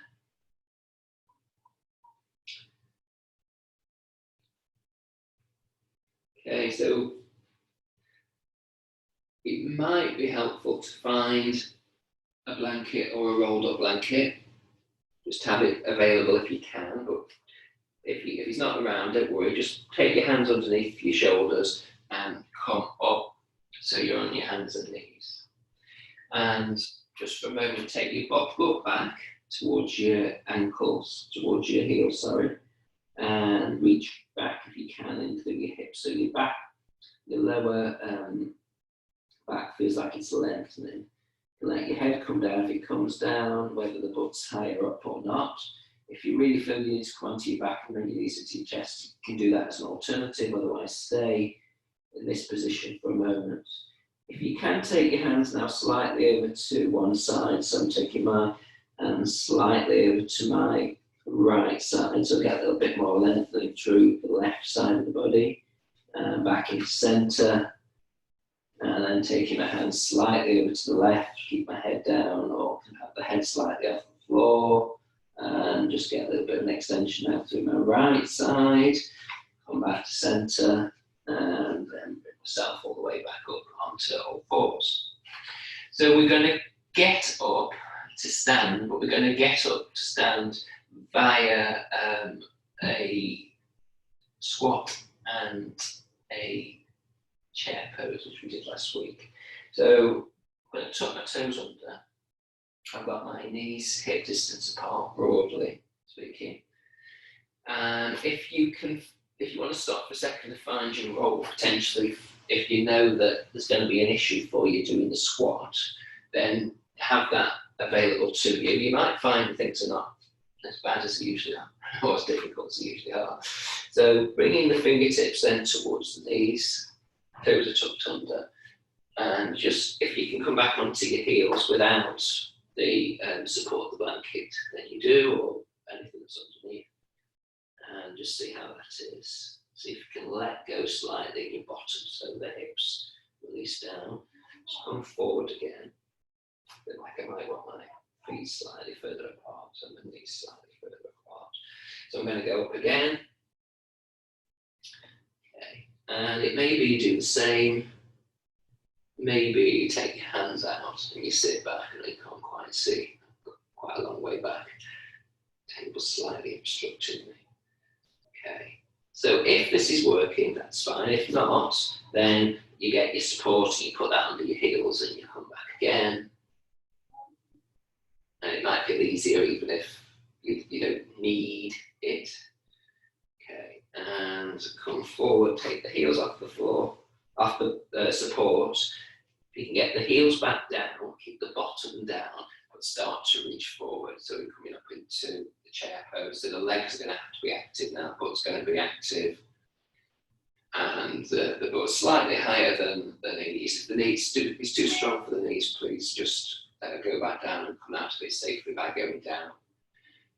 Okay, so it might be helpful to find a blanket or a rolled up blanket. Just have it available if you can, but if he's not around, don't worry, just take your hands underneath your shoulders and come up so you're on your hands and knees. And just for a moment, take your foot back towards your ankles, towards your heels, sorry, and reach back if you can into your hips. So your back, your lower back feels like it's lengthening. Let your head come down if it comes down, whether the butt's higher up or not. If you really feel you need to come onto your back and bring your knees into your chest, you can do that as an alternative, otherwise stay in this position for a moment. If you can take your hands now slightly over to one side, so I'm taking my hands slightly over to my right side, so get a little bit more lengthening through the left side of the body, back into centre, and then taking my hands slightly over to the left, keep my head down, or can have the head slightly off the floor, and just get a little bit of an extension out through my right side, come back to centre, and then bring myself all the way back up onto all fours. So we're going to get up to stand, but we're going to get up to stand via a squat and a chair pose, which we did last week. So I'm going to tuck my toes under. I've got my knees hip distance apart, broadly speaking. And if you want to stop for a second to find your roll, potentially, if you know that there's going to be an issue for you doing the squat, then have that available to you. You might find things are not as bad as they usually are, or as difficult as they usually are. So bringing the fingertips then towards the knees, toes are tucked under, and just if you can come back onto your heels without the support of the blanket, then you do, or anything that's underneath, and just see how that is. See if you can let go slightly in your bottom, so the hips release down. Just come forward again. A bit like I might want my feet slightly further apart, so my knees slightly further apart. So I'm going to go up again. Okay, and it may be you do the same. Maybe you take your hands out and you sit back and you can't quite see. Quite a long way back. Table slightly obstructing me. Okay. So if this is working, that's fine. If not, then you get your support and you put that under your heels and you come back again. And it might feel easier even if you don't need it. Okay. And come forward, take the heels off the floor, off the support. If you can get the heels back down, keep the bottom down, but start to reach forward. So we're coming up into the chair pose. So the legs are going to have to be active now, butt's going to be active. And the butt's slightly higher than the knees. If the knees is too strong for the knees, please just go back down and come out of it safely by going down.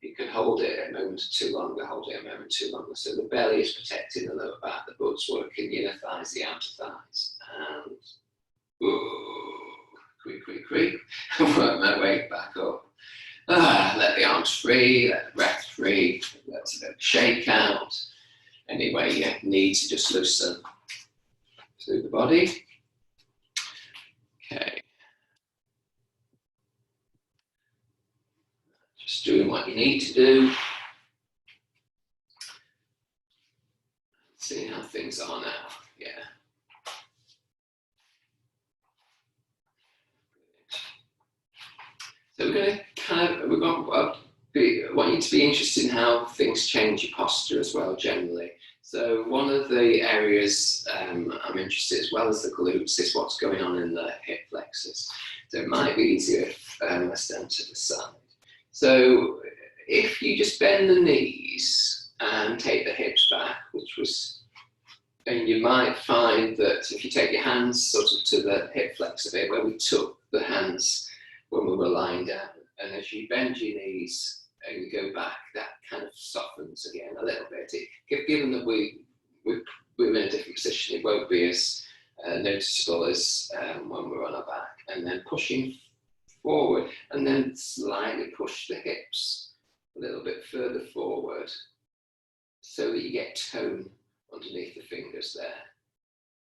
You can hold it a moment too longer, hold it a moment too longer. So the belly is protecting the lower back, the butt's working the inner thighs, the outer thighs. And creep, creep, creep. Work my way back up. Let the arms free, let the breath free. Let's a bit of shake out. Anyway, you need to just loosen through the body. Okay. Just doing what you need to do. See how things are now. Yeah. So we're going to want you to be interested in how things change your posture as well, generally. So one of the areas I'm interested, as well as the glutes, is what's going on in the hip flexors. So it might be easier if I stand to the side. So if you just bend the knees and take the hips back, and you might find that if you take your hands sort of to the hip flexor bit, where we took the hands when we were lying down, and as you bend your knees and you go back, that kind of softens again a little bit. Given that we're in a different position, it won't be as noticeable as when we're on our back. And then pushing forward, and then slightly push the hips a little bit further forward so that you get tone underneath the fingers there.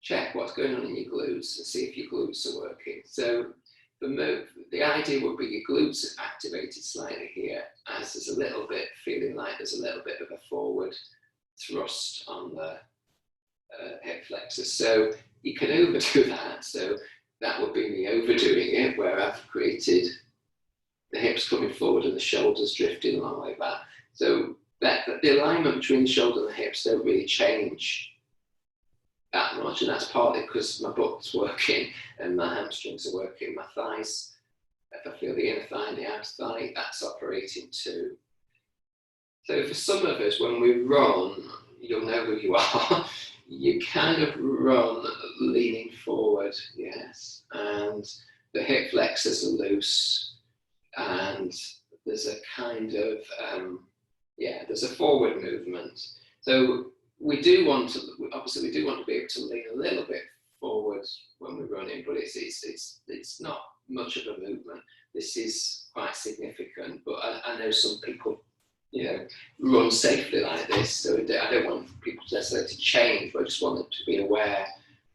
Check what's going on in your glutes and see if your glutes are working. So the idea would be your glutes are activated slightly here, as there's a little bit, feeling like there's a little bit of a forward thrust on the hip flexors. So you can overdo that. So that would be me overdoing it, where I've created the hips coming forward and the shoulders drifting a long way back. So that the alignment between the shoulder and the hips don't really change that much, and that's partly because my butt's working and my hamstrings are working. My thighs, if I feel the inner thigh and the outer thigh, that's operating too. So for some of us, when we run, you'll know who you are. You kind of run leaning forward, yes, and the hip flexors are loose, and there's a kind of there's a forward movement. So we do want to be able to lean a little bit forward when we're running, but it's not much of a movement. This is quite significant, but I know some people, run safely like this, so I don't want people necessarily to change, but I just want them to be aware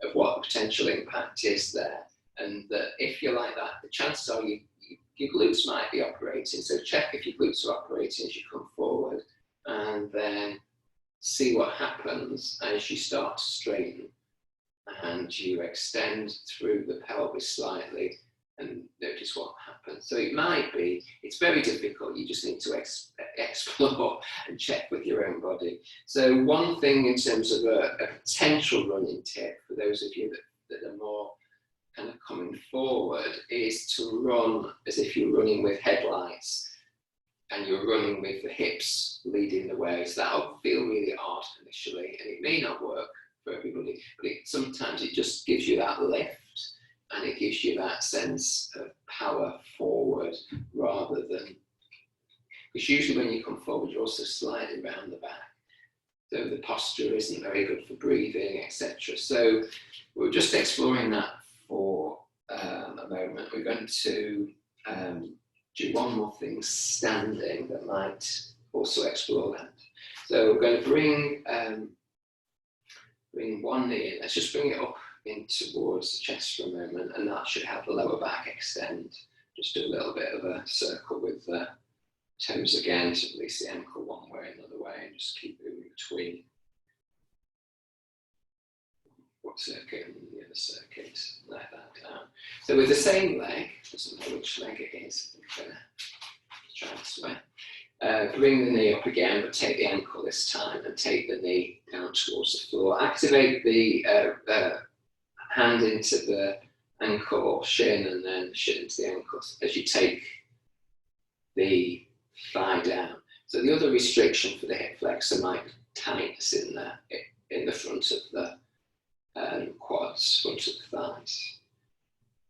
of what the potential impact is there, and that if you're like that, the chances are your glutes might be operating. So check if your glutes are operating as you come forward, and then see what happens as you start to straighten and you extend through the pelvis slightly, and notice what happens. So it's very difficult. You just need to explore and check with your own body. So one thing in terms of a potential running tip for those of you that are more kind of coming forward is to run as if you're running with headlights, and you're running with the hips leading the way. So that'll feel really odd initially, and it may not work for everybody, but sometimes it just gives you that lift, and it gives you that sense of power forward, rather than, because usually when you come forward, you're also sliding around the back. So the posture isn't very good for breathing, etc. So we're just exploring that for a moment. We're going to do one more thing standing that might also explore that. So we're going to bring one knee in. Let's just bring it up in towards the chest for a moment, and that should help the lower back extend. Just do a little bit of a circle with the toes again to release the ankle one way, another way, and just keep moving between one circuit and the other circuit, like that down. So with the same leg, doesn't know which leg it is, I'm going to try this way. Bring the knee up again, but take the ankle this time, and take the knee down towards the floor. Activate the hand into the ankle or shin, and then the shin into the ankle as you take the thigh down. So the other restriction for the hip flexor might be tightness in the front of the quads, front of the thighs.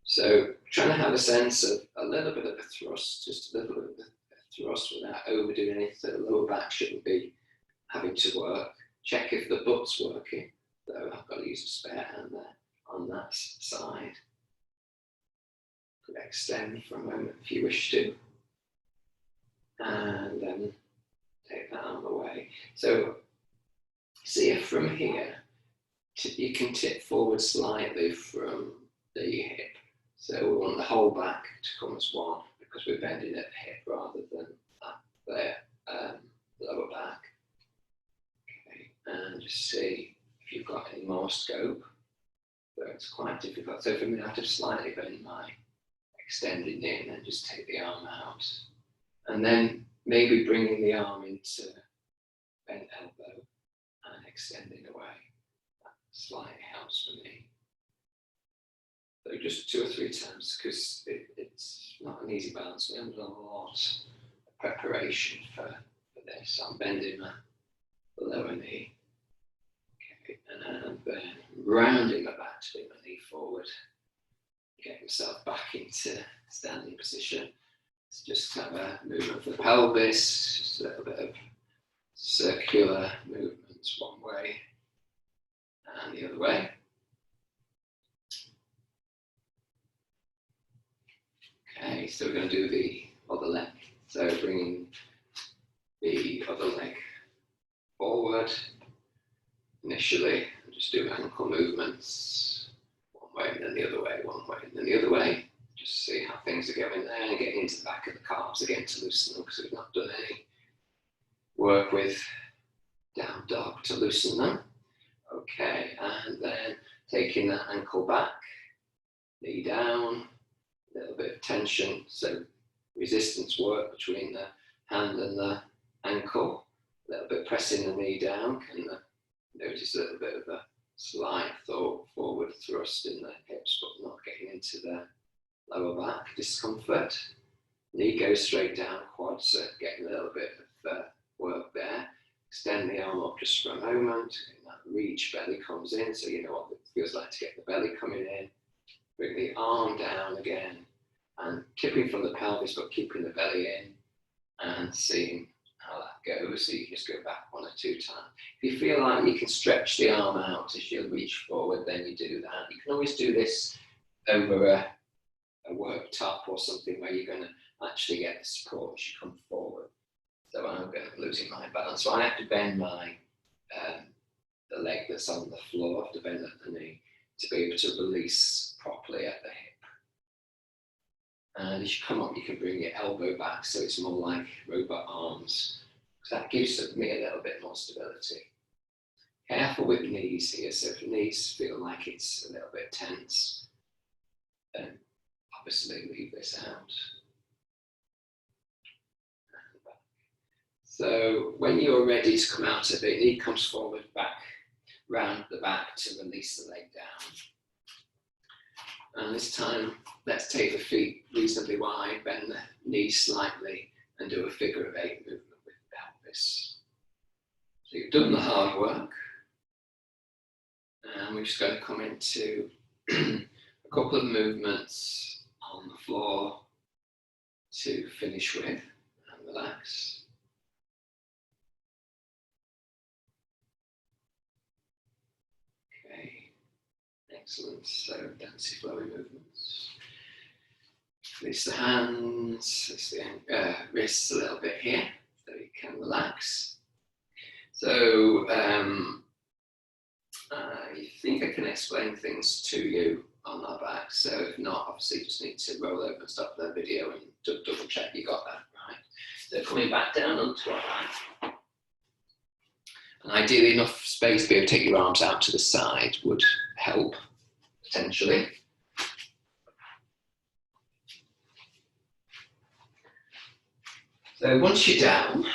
So trying to have a sense of a little bit of a thrust, just a little bit of a thrust without overdoing it, so the lower back shouldn't be having to work. Check if the butt's working, though I've got to use a spare hand there on that side. Could extend for a moment if you wish to, and then take that arm away. So see if from here, you can tip forward slightly from the hip. So we want the whole back to come as one, because we're bending at the hip rather than that there, lower back. Okay, and just see if you've got any more scope. So it's quite difficult. So for me, I have to slightly bend my extending in and just take the arm out. And then maybe bringing the arm into bent elbow and extending away. That slightly helps for me. So just 2 or 3 times, because it's not an easy balance. We haven't done a lot of preparation for this. I'm bending my lower knee. Okay, and then rounding my back to bring my knee forward. Get myself back into standing position. Let's just have a movement of the pelvis, just a little bit of circular movements one way and the other way. Okay, so we're going to do the other leg. So bringing the other leg forward initially, and just do ankle movements, one way and then the other way, one way and then the other way. Just see how things are going there, and getting into the back of the calves again to loosen them, because we've not done any work with down dog to loosen them. Okay, and then taking that ankle back, knee down, a little bit of tension, so resistance work between the hand and the ankle, a little bit pressing the knee down. Can notice a little bit of a slight forward thrust in the hips, but not getting into the lower back discomfort. Knee goes straight down, quads, so getting a little bit of work there. Extend the arm up just for a moment, and that reach, belly comes in, so you know what it feels like to get the belly coming in. Bring the arm down again, and tipping from the pelvis, but keeping the belly in, and seeing how that goes. So you can just go back 1 or 2 times. If you feel like you can stretch the arm out as you reach forward, then you do that. You can always do this over a worktop or something where you're going to actually get the support as you come forward. So I'm losing my balance. So I have to bend my the leg that's on the floor, I have to bend at the knee to be able to release properly at the hip. And as you come up, you can bring your elbow back, so it's more like robot arms. So that gives me a little bit more stability. Careful with knees here, so if knees feel like it's a little bit tense, then obviously leave this out. So when you're ready to come out of it, knee comes forward, back, round the back to release the leg down. And this time, let's take the feet reasonably wide, bend the knees slightly, and do a figure of 8 movement with the pelvis. So you've done the hard work. And we're just going to come into a couple of movements on the floor to finish with and relax. Okay, excellent. So dancey flowy movements. Release the hands, release the wrists a little bit here, so you can relax. So I think I can explain things to you on our back. So if not, obviously you just need to roll over and stop the video and double check you got that right. So coming back down onto our back. And ideally enough space to be able to take your arms out to the side would help, potentially. So once you're down,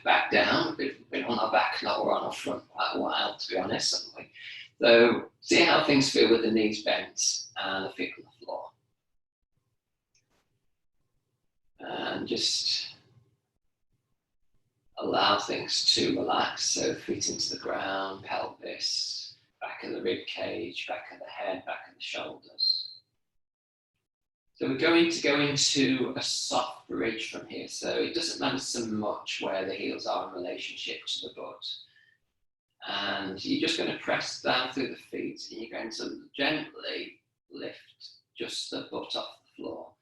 back down, we've been on our back, not on our front quite a while, to be honest, haven't we? So see how things feel with the knees bent and the feet on the floor. And just allow things to relax. So feet into the ground, pelvis, back of the rib cage, back of the head, back of the shoulders. So we're going to go into a soft bridge from here. So it doesn't matter so much where the heels are in relationship to the butt. And you're just going to press down through the feet, and you're going to gently lift just the butt off the floor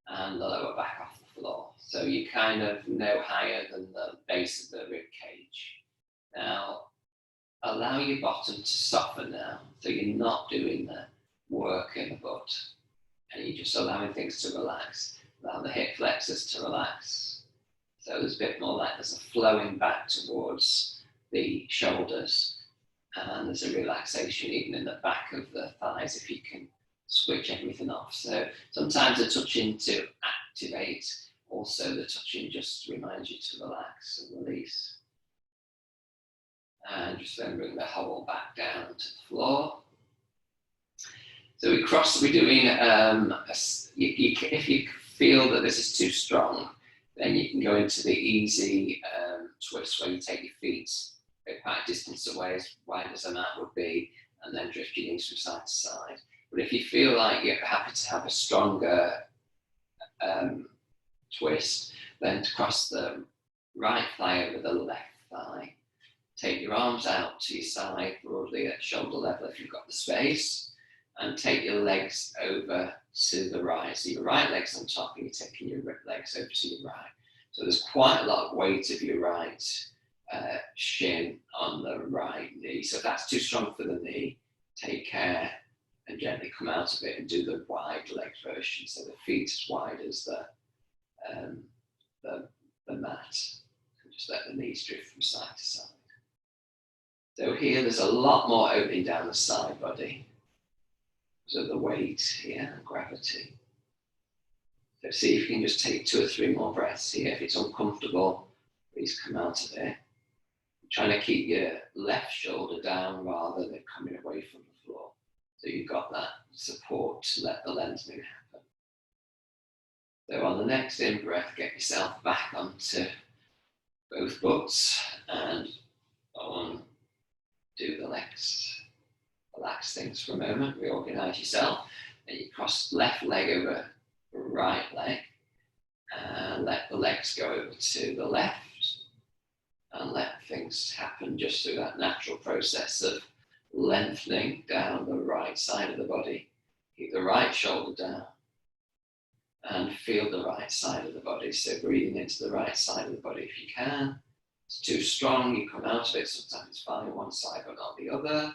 and the lower back off the floor. So you're kind of no higher than the base of the rib cage. Now, allow your bottom to soften now. So you're not doing the work in the butt, and you're just allowing things to relax. Allow the hip flexors to relax. So there's a bit more like there's a flowing back towards the shoulders, and there's a relaxation even in the back of the thighs if you can switch everything off. So sometimes the touching to activate, also the touching just reminds you to relax and release. And just then bring the whole back down to the floor. So we're doing, if you feel that this is too strong, then you can go into the easy twist where you take your feet quite a distance away, as wide as a mat would be, and then drift your knees from side to side. But if you feel like you're happy to have a stronger twist, then to cross the right thigh over the left thigh. Take your arms out to your side, broadly at shoulder level if you've got the space, and take your legs over to the right. So your right leg's on top, and you're taking your legs over to your right. So there's quite a lot of weight of your right shin on the right knee. So if that's too strong for the knee, take care and gently come out of it and do the wide leg version. So the feet as wide as the mat. And just let the knees drift from side to side. So here there's a lot more opening down the side body. So the weight here and gravity. So see if you can just take 2 or 3 more breaths here. If it's uncomfortable, please come out of it. Trying to keep your left shoulder down rather than coming away from the floor. So you've got that support to let the lengthening happen. So on the next in-breath, get yourself back onto both butts and on, do the legs. Relax things for a moment, reorganize yourself. And you cross left leg over right leg and let the legs go over to the left and let things happen just through that natural process of lengthening down the right side of the body. Keep the right shoulder down and feel the right side of the body. So breathing into the right side of the body if you can. If it's too strong, you come out of it. Sometimes it's fine on one side but not the other.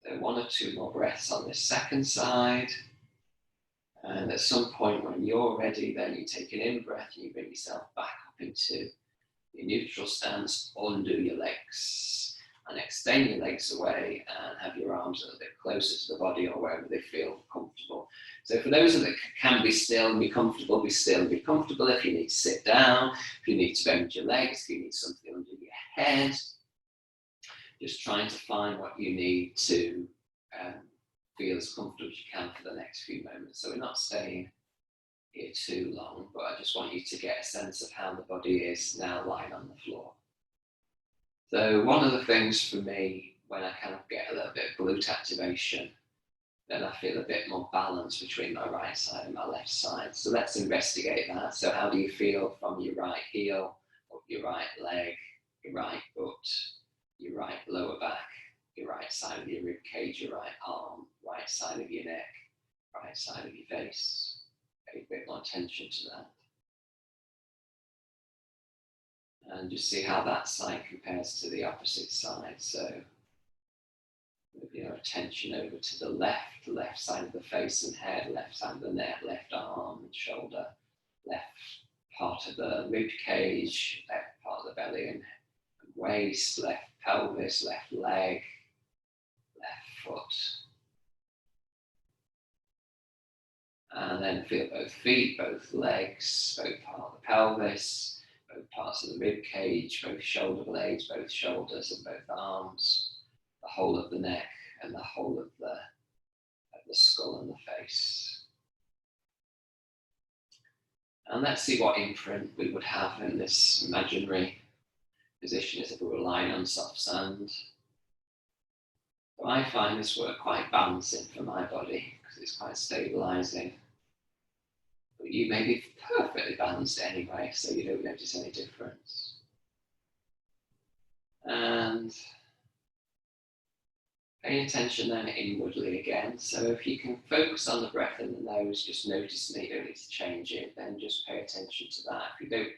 So 1 or 2 more breaths on this second side. And at some point when you're ready, then you take an in-breath and you bring yourself back up into your neutral stance, undo your legs and extend your legs away and have your arms a little bit closer to the body or wherever they feel comfortable. So for those that can be still and be comfortable, be still and be comfortable. If you need to sit down, if you need to bend your legs, if you need something under your head, just trying to find what you need to feel as comfortable as you can for the next few moments. So we're not staying here too long, but I just want you to get a sense of how the body is now lying on the floor. So one of the things for me, when I kind of get a little bit of glute activation, then I feel a bit more balance between my right side and my left side. So let's investigate that. So how do you feel from your right heel, up your right leg, your right foot, your right lower back, your right side of your rib cage, your right arm, right side of your neck, right side of your face? Pay a bit more attention to that. And just see how that side compares to the opposite side. So move your attention over to the left side of the face and head, left side of the neck, left arm and shoulder, left part of the rib cage, left part of the belly and waist, left pelvis, left leg, left foot. And then feel both feet, both legs, both parts of the pelvis, both parts of the rib cage, both shoulder blades, both shoulders and both arms, the whole of the neck and the whole of the skull and the face. And let's see what imprint we would have in this imaginary position as if we were lying on soft sand. So I find this work quite balancing for my body because it's quite stabilizing. you may be perfectly balanced anyway, so you don't notice any difference. And pay attention then inwardly again. So if you can focus on the breath in the nose, just notice that you don't need to change it, then just pay attention to that. If you don't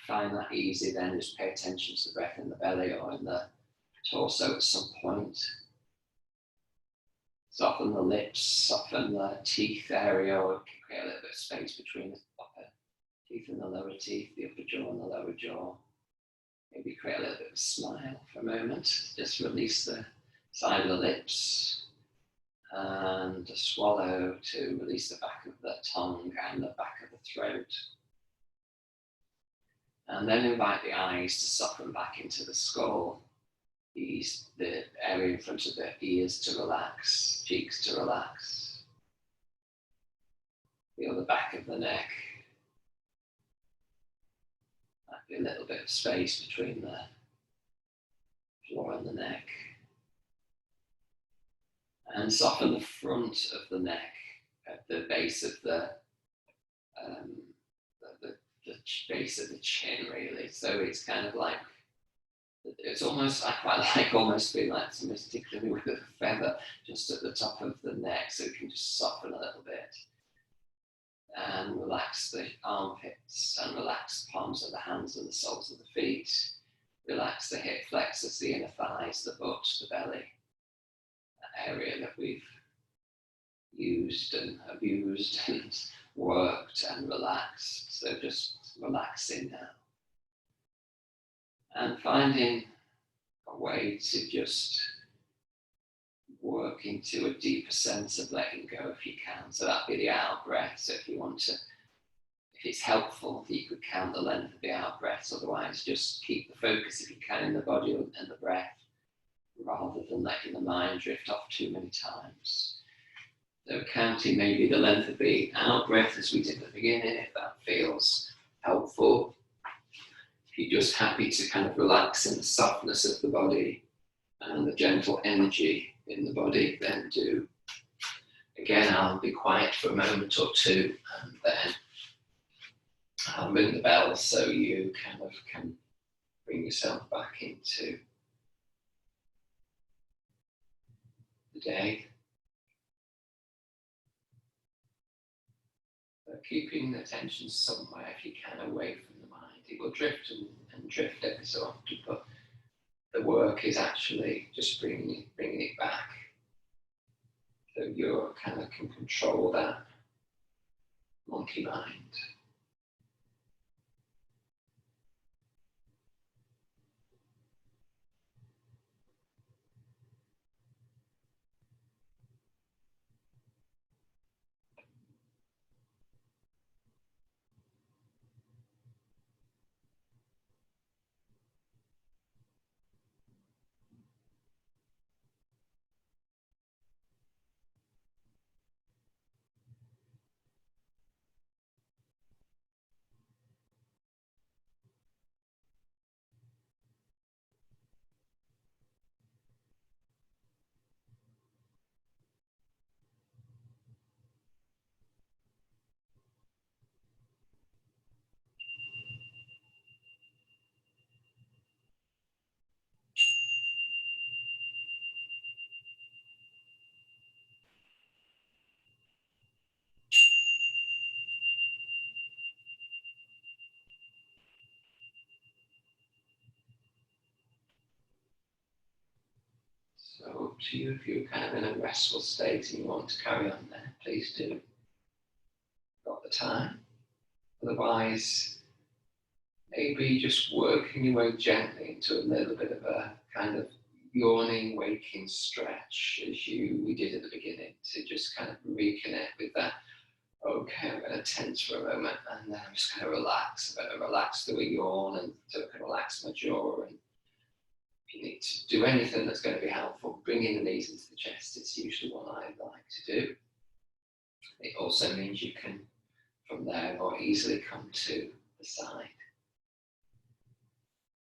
find that easy, then just pay attention to the breath in the belly or in the torso at some point. Soften the lips, soften the teeth area, or create a little bit of space between the upper teeth and the lower teeth, the upper jaw and the lower jaw. Maybe create a little bit of a smile for a moment. Just release the side of the lips and a swallow to release the back of the tongue and the back of the throat. And then invite the eyes to soften back into the skull. The area in front of the ears to relax, cheeks to relax. Feel the back of the neck. Might be a little bit of space between the floor and the neck. And soften the front of the neck at the base of the base of the chin, really. So it's kind of like, it's almost, I quite like almost being like somebody's tickling me with a feather just at the top of the neck, so it can just soften a little bit. And relax the armpits and relax the palms of the hands and the soles of the feet. Relax the hip flexors, the inner thighs, the butt, the belly. That area that we've used and abused and worked and relaxed. So just relaxing now. And finding a way to just work into a deeper sense of letting go if you can. So that'd be the out breath. So if you want to, if it's helpful, you could count the length of the out breaths. Otherwise, just keep the focus if you can in the body and the breath, rather than letting the mind drift off too many times. So counting maybe the length of the out breath as we did at the beginning, if that feels helpful. If you're just happy to kind of relax in the softness of the body and the gentle energy in the body, then do. Again, I'll be quiet for a moment or two, and then I'll ring the bell so you kind of can bring yourself back into the day. So keeping attention somewhere, if you can, away from the mind. It will drift and drift every so often, but the work is actually just bringing it back. So you kind of can control that monkey mind. So up to you. If you're kind of in a restful state and you want to carry on there, please do. Got the time. Otherwise, maybe just working your way gently into a little bit of a kind of yawning, waking stretch as we did at the beginning, to just kind of reconnect with that. Okay, I'm going to tense for a moment, and then I'm just going to relax. I'm going to relax through a yawn, and so I can relax my jaw. And if you need to do anything that's going to be helpful, bringing the knees into the chest is usually what I like to do. It also means you can, from there, more easily come to the side.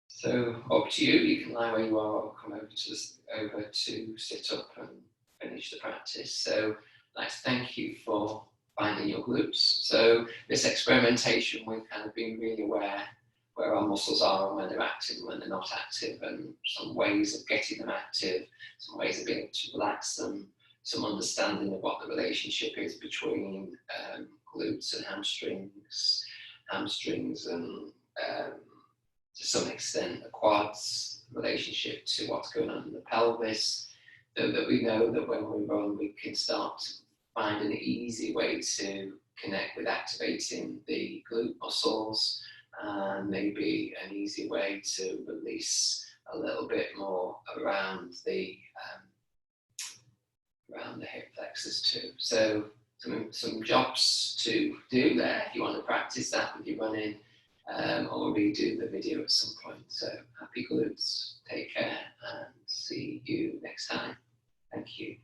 So up to you. You can lie where you are or come over to sit up and finish the practice. So I'd like to thank you for finding your glutes. So this experimentation with kind of being really aware where our muscles are and when they're active and when they're not active, and some ways of getting them active, some ways of being able to relax them, some understanding of what the relationship is between glutes and hamstrings and to some extent the quads, relationship to what's going on in the pelvis, that we know that when we run we can start to find an easy way to connect with activating the glute muscles, and maybe an easy way to release a little bit more around the hip flexors too. So some jobs to do there if you want to practice that with your running, or redo the video at some point. So happy glutes, take care, and see you next time. Thank you.